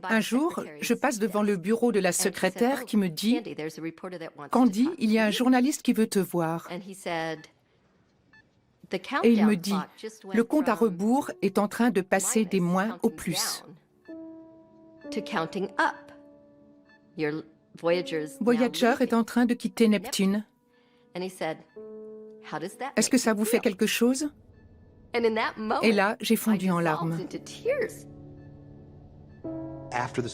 Un jour, je passe devant le bureau de la secrétaire qui me dit « Candy, il y a un journaliste qui veut te voir. » Et il me dit « Le compte à rebours est en train de passer des moins au plus. » Voyager est en train de quitter Neptune. Est-ce que ça vous fait quelque chose? Et là, j'ai fondu en larmes.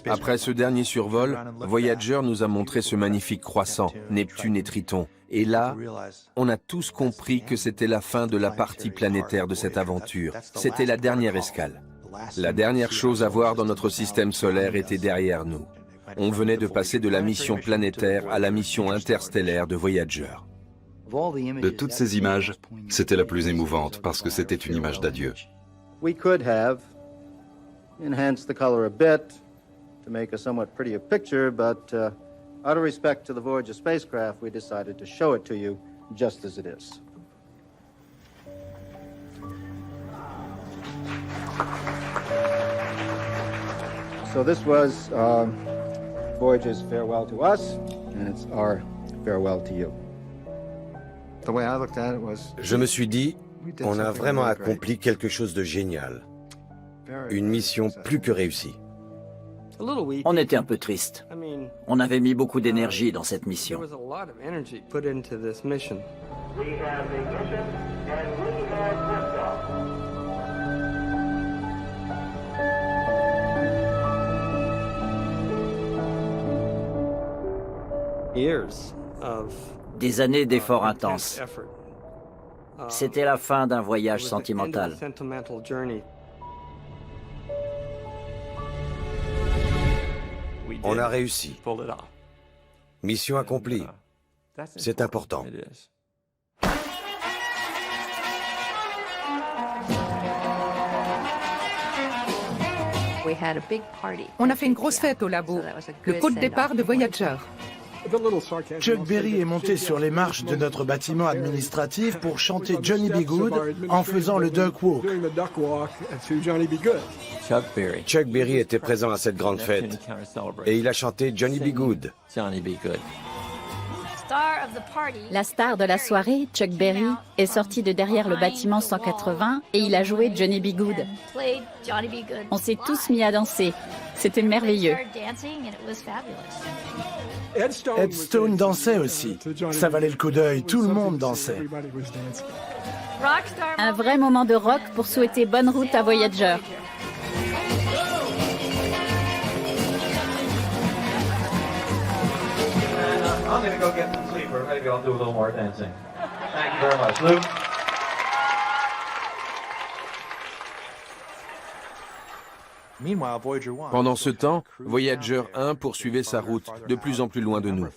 Après ce dernier survol, Voyager nous a montré ce magnifique croissant, Neptune et Triton. Et là, on a tous compris que c'était la fin de la partie planétaire de cette aventure. C'était la dernière escale. La dernière chose à voir dans notre système solaire était derrière nous. On venait de passer de la mission planétaire à la mission interstellaire de Voyager. De toutes ces images, c'était la plus émouvante parce que c'était une image d'adieu. We could have enhanced the color a bit to make a somewhat prettier picture, but out of respect to the Voyager spacecraft, we decided to show it to you just as it is. So this was Voyager's farewell to us, and it's our farewell to you. The way I looked at it was, Je me suis dit, on a vraiment accompli quelque chose de génial. Une mission plus que réussie. On était un peu triste. On avait mis beaucoup d'énergie dans cette mission. Des années d'efforts intenses. C'était la fin d'un voyage sentimental. On a réussi. Mission accomplie. C'est important. On a fait une grosse fête au labo, le pot de départ de Voyager. Chuck Berry est monté sur les marches de notre bâtiment administratif pour chanter Johnny B. Good en faisant le Duck Walk. Chuck Berry était présent à cette grande fête et il a chanté Johnny B. Good. La star de la soirée, Chuck Berry, est sorti de derrière le bâtiment 180 et il a joué Johnny B. Good. On s'est tous mis à danser. C'était merveilleux. Ed Stone dansait aussi. Ça valait le coup d'œil, tout le monde dansait. Un vrai moment de rock pour souhaiter bonne route à Voyager. I'm going to go get some sleep, or maybe I'll do a little more dancing. Thank you very much. Luke? Pendant ce temps, Voyager 1 poursuivait sa route de plus en plus loin de nous.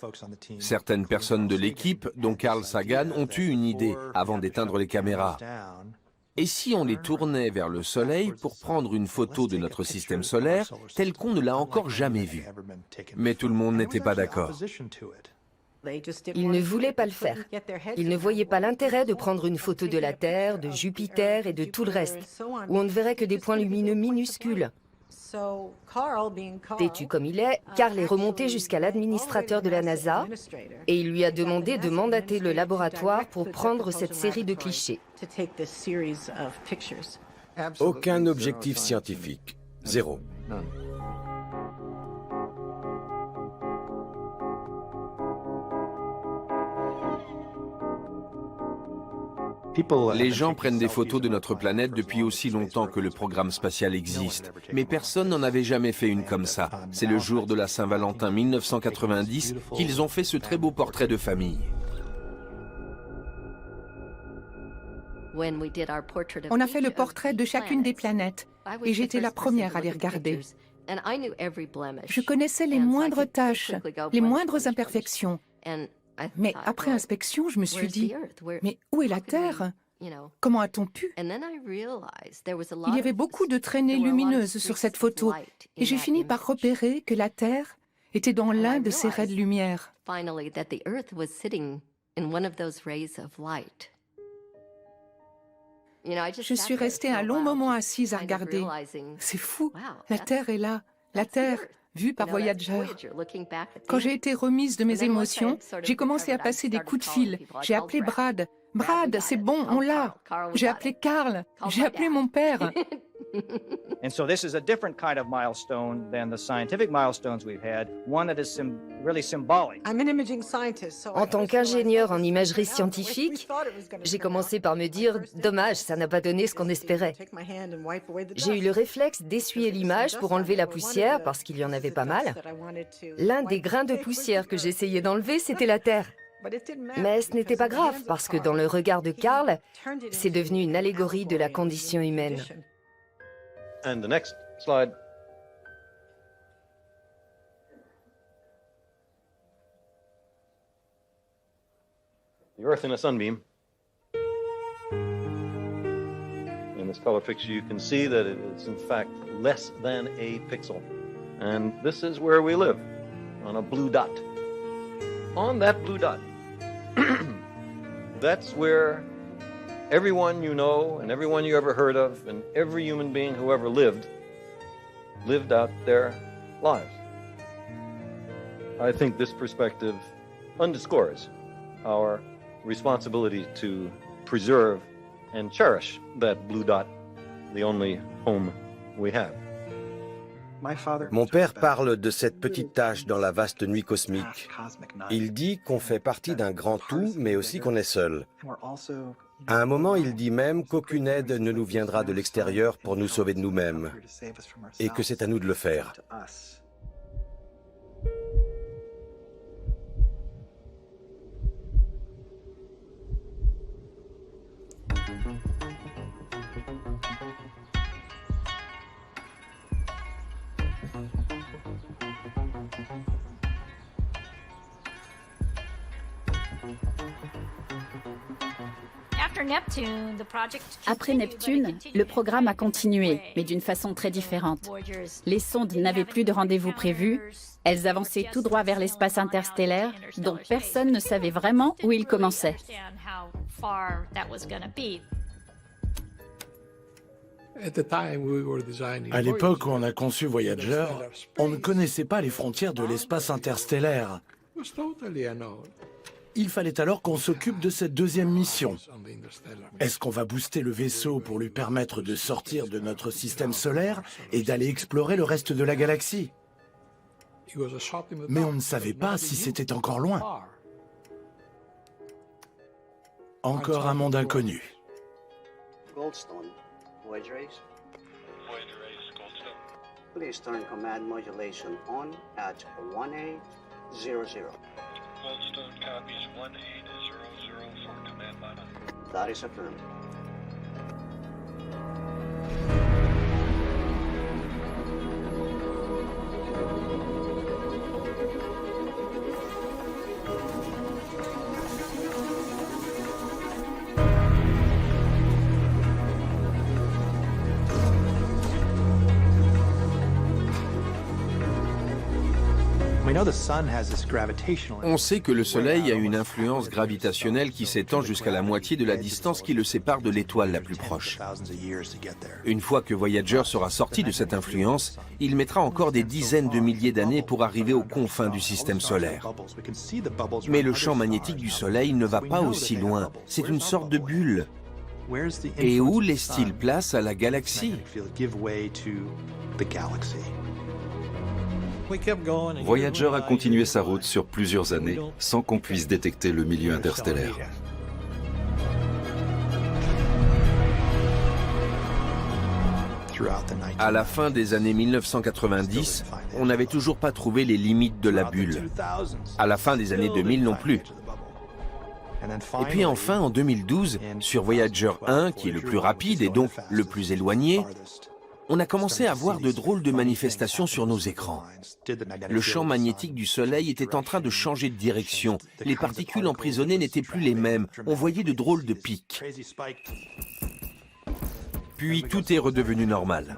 Certaines personnes de l'équipe, dont Carl Sagan, ont eu une idée avant d'éteindre les caméras. Et si on les tournait vers le Soleil pour prendre une photo de notre système solaire tel qu'on ne l'a encore jamais vu? Mais tout le monde n'était pas d'accord. Ils ne voulaient pas le faire. Ils ne voyaient pas l'intérêt de prendre une photo de la Terre, de Jupiter et de tout le reste, où on ne verrait que des points lumineux minuscules. Têtu comme il est, Carl est remonté jusqu'à l'administrateur de la NASA et il lui a demandé de mandater le laboratoire pour prendre cette série de clichés. Aucun objectif scientifique. Zéro. Les gens prennent des photos de notre planète depuis aussi longtemps que le programme spatial existe. Mais personne n'en avait jamais fait une comme ça. C'est le jour de la Saint-Valentin 1990 qu'ils ont fait ce très beau portrait de famille. On a fait le portrait de chacune des planètes et j'étais la première à les regarder. Je connaissais les moindres taches, les moindres imperfections. Mais après inspection, je me suis dit, mais où est la Terre ? Comment a-t-on pu ? Il y avait beaucoup de traînées lumineuses sur cette photo, et j'ai fini par repérer que la Terre était dans l'un de ces raies de lumière. Je suis restée un long moment assise à regarder. C'est fou, la Terre est là, la Terre vue par Voyager. Quand j'ai été remise de mes émotions, j'ai commencé à passer des coups de fil. J'ai appelé Brad. Brad, c'est bon, on l'a. J'ai appelé Carl. J'ai appelé mon père. And so this is a different kind of milestone than the scientific milestones we've had, one that is really symbolic. En tant qu'ingénieur en imagerie scientifique, j'ai commencé par me dire « Dommage, ça n'a pas donné ce qu'on espérait ». J'ai eu le réflexe d'essuyer l'image pour enlever la poussière, parce qu'il y en avait pas mal. L'un des grains de poussière que j'essayais d'enlever, c'était la Terre. Mais ce n'était pas grave, parce que dans le regard de Carl, c'est devenu une allégorie de la condition humaine. And the next slide. The Earth in a sunbeam. In this color picture, you can see that it is in fact less than a pixel. And this is where we live, on a blue dot. On that blue dot, that's where everyone you know and everyone you ever heard of and every human being who ever lived out their lives. I think this perspective underscores our responsibility to preserve and cherish that blue dot, the only home we have. Mon père parle de cette petite tache dans la vaste nuit cosmique. Il dit qu'on fait partie d'un grand tout, mais aussi qu'on est seul. À un moment, il dit même qu'aucune aide ne nous viendra de l'extérieur pour nous sauver de nous-mêmes, et que c'est à nous de le faire. Après Neptune, le programme a continué, mais d'une façon très différente. Les sondes n'avaient plus de rendez-vous prévus, elles avançaient tout droit vers l'espace interstellaire, dont personne ne savait vraiment où il commençait. À l'époque où on a conçu Voyager, on ne connaissait pas les frontières de l'espace interstellaire. Il fallait alors qu'on s'occupe de cette deuxième mission. Est-ce qu'on va booster le vaisseau pour lui permettre de sortir de notre système solaire et d'aller explorer le reste de la galaxie? Mais on ne savait pas si c'était encore loin. Encore un monde inconnu. Goldstone, Voyager Ace. Voyager Ace, Goldstone. Please turn command modulation on at 1800. Goldstone copies 1800 for command model. That is affirmed. On sait que le Soleil a une influence gravitationnelle qui s'étend jusqu'à la moitié de la distance qui le sépare de l'étoile la plus proche. Une fois que Voyager sera sorti de cette influence, il mettra encore des dizaines de milliers d'années pour arriver aux confins du système solaire. Mais le champ magnétique du Soleil ne va pas aussi loin, c'est une sorte de bulle. Et où laisse-t-il place à la galaxie ? Voyager a continué sa route sur plusieurs années sans qu'on puisse détecter le milieu interstellaire. À la fin des années 1990, on n'avait toujours pas trouvé les limites de la bulle. À la fin des années 2000 non plus. Et puis enfin, en 2012, sur Voyager 1, qui est le plus rapide et donc le plus éloigné, on a commencé à voir de drôles de manifestations sur nos écrans. Le champ magnétique du Soleil était en train de changer de direction. Les particules emprisonnées n'étaient plus les mêmes. On voyait de drôles de pics. Puis tout est redevenu normal.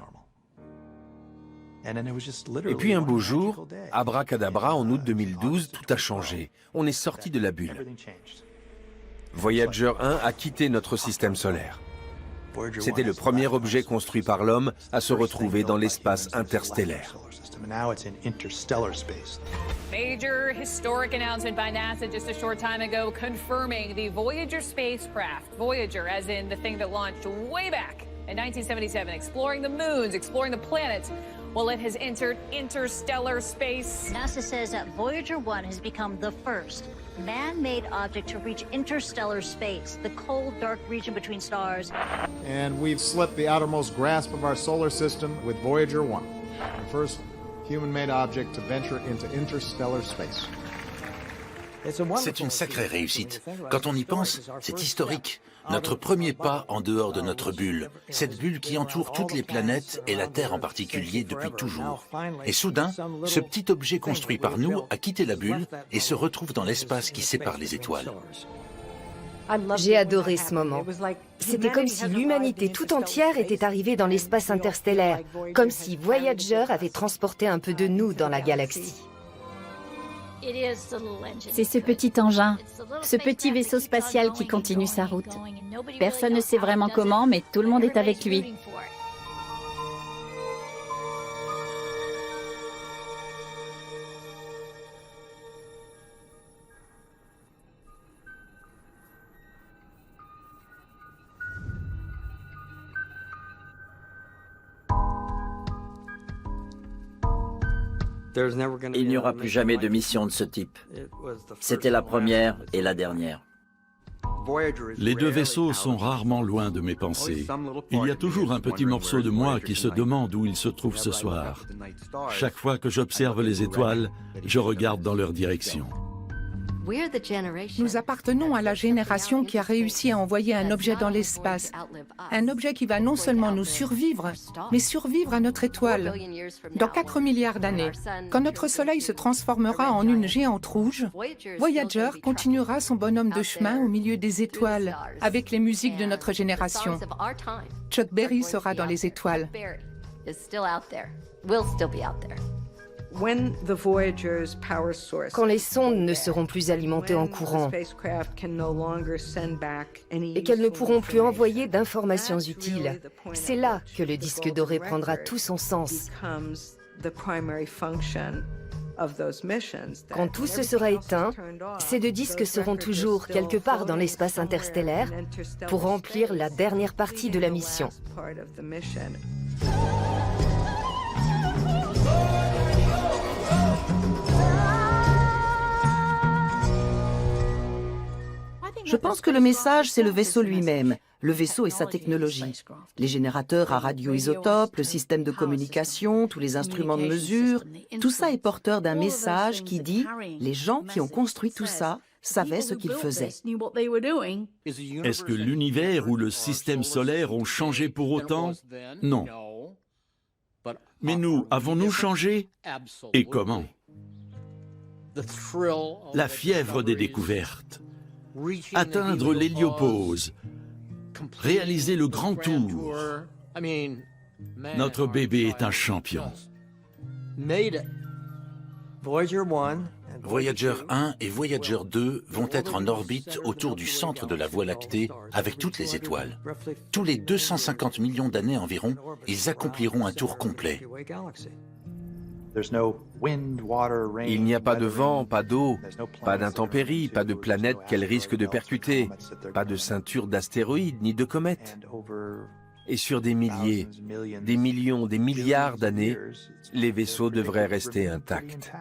Et puis un beau jour, abracadabra, en août 2012, tout a changé. On est sorti de la bulle. Voyager 1 a quitté notre système solaire. C'était le premier objet construit par l'homme à se retrouver dans l'espace interstellaire. Major historic announcement by NASA just a short time ago confirming the Voyager spacecraft. Voyager, as in the thing that launched way back in 1977, exploring the moons, exploring the planets. Well, it has entered interstellar space. NASA says that Voyager 1 has become the first man-made object to reach interstellar space, the cold, dark region between stars. And we've slipped the outermost grasp of our solar system with Voyager 1, the first human-made object to venture into interstellar space. C'est une sacrée réussite. Quand on y pense, c'est historique. Notre premier pas en dehors de notre bulle, cette bulle qui entoure toutes les planètes et la Terre en particulier depuis toujours. Et soudain, ce petit objet construit par nous a quitté la bulle et se retrouve dans l'espace qui sépare les étoiles. J'ai adoré ce moment. C'était comme si l'humanité tout entière était arrivée dans l'espace interstellaire, comme si Voyager avait transporté un peu de nous dans la galaxie. C'est ce petit engin, ce petit vaisseau spatial qui continue sa route. Personne ne sait vraiment comment, mais tout le monde est avec lui. Il n'y aura plus jamais de mission de ce type. C'était la première et la dernière. Les deux vaisseaux sont rarement loin de mes pensées. Il y a toujours un petit morceau de moi qui se demande où ils se trouvent ce soir. Chaque fois que j'observe les étoiles, je regarde dans leur direction. Nous appartenons à la génération qui a réussi à envoyer un objet dans l'espace. Un objet qui va non seulement nous survivre, mais survivre à notre étoile. Dans 4 milliards d'années, quand notre Soleil se transformera en une géante rouge, Voyager continuera son bonhomme de chemin au milieu des étoiles, avec les musiques de notre génération. Chuck Berry sera dans les étoiles. Quand les sondes ne seront plus alimentées en courant et qu'elles ne pourront plus envoyer d'informations utiles, c'est là que le disque doré prendra tout son sens. Quand tout se sera éteint, ces deux disques seront toujours quelque part dans l'espace interstellaire pour remplir la dernière partie de la mission. Je pense que le message, c'est le vaisseau lui-même, le vaisseau et sa technologie. Les générateurs à radioisotopes, le système de communication, tous les instruments de mesure, tout ça est porteur d'un message qui dit « les gens qui ont construit tout ça savaient ce qu'ils faisaient ». Est-ce que l'univers ou le système solaire ont changé pour autant? Non. Mais nous, avons-nous changé? Et comment? La fièvre des découvertes. Atteindre l'héliopause, réaliser le grand tour. Notre bébé est un champion. Voyager 1 et Voyager 2 vont être en orbite autour du centre de la Voie lactée avec toutes les étoiles. Tous les 250 millions d'années environ, ils accompliront un tour complet. Il n'y a pas de vent, pas d'eau, pas d'intempéries, pas de planète qu'elle risque de percuter, pas de ceinture d'astéroïdes ni de comètes. Et sur des milliers, des millions, des milliards d'années, les vaisseaux devraient rester intacts.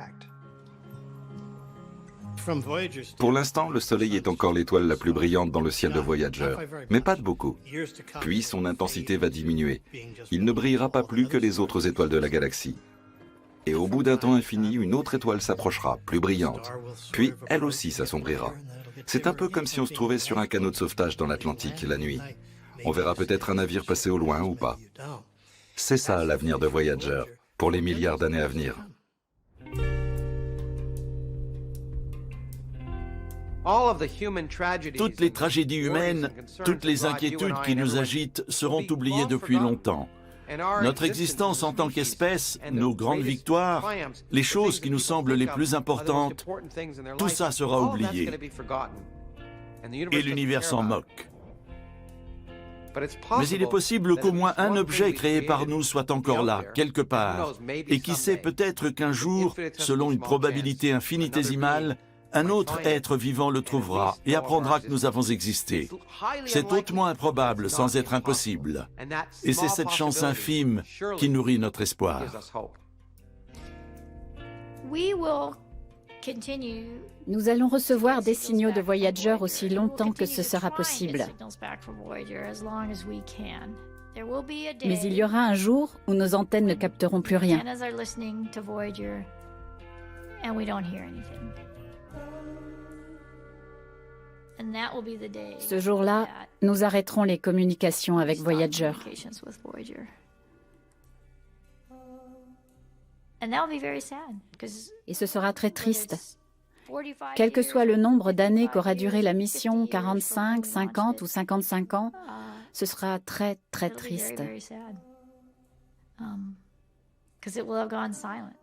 Pour l'instant, le Soleil est encore l'étoile la plus brillante dans le ciel de Voyager, mais pas de beaucoup. Puis son intensité va diminuer. Il ne brillera pas plus que les autres étoiles de la galaxie. Et au bout d'un temps infini, une autre étoile s'approchera, plus brillante. Puis, elle aussi s'assombrira. C'est un peu comme si on se trouvait sur un canot de sauvetage dans l'Atlantique la nuit. On verra peut-être un navire passer au loin ou pas. C'est ça l'avenir de Voyager, pour les milliards d'années à venir. Toutes les tragédies humaines, toutes les inquiétudes qui nous agitent seront oubliées depuis longtemps. Notre existence en tant qu'espèce, nos grandes victoires, les choses qui nous semblent les plus importantes, tout ça sera oublié. Et l'univers s'en moque. Mais il est possible qu'au moins un objet créé par nous soit encore là, quelque part. Et qui sait, peut-être qu'un jour, selon une probabilité infinitésimale, un autre être vivant le trouvera et apprendra que nous avons existé. C'est hautement improbable sans être impossible. Et c'est cette chance infime qui nourrit notre espoir. Nous allons recevoir des signaux de Voyager aussi longtemps que ce sera possible. Mais il y aura un jour où nos antennes ne capteront plus rien. Ce jour-là, nous arrêterons les communications avec Voyager. Et ce sera très triste. Quel que soit le nombre d'années qu'aura duré la mission, 45, 50 ou 55 ans, ce sera très, très triste.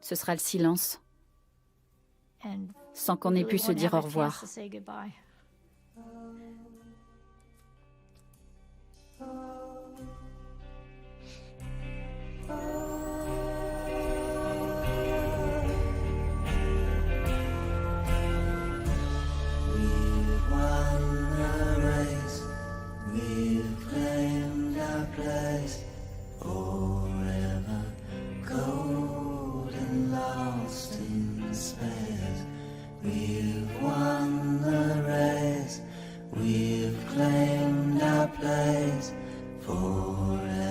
Ce sera le silence, sans qu'on ait pu se dire au revoir. We've claimed our place forever.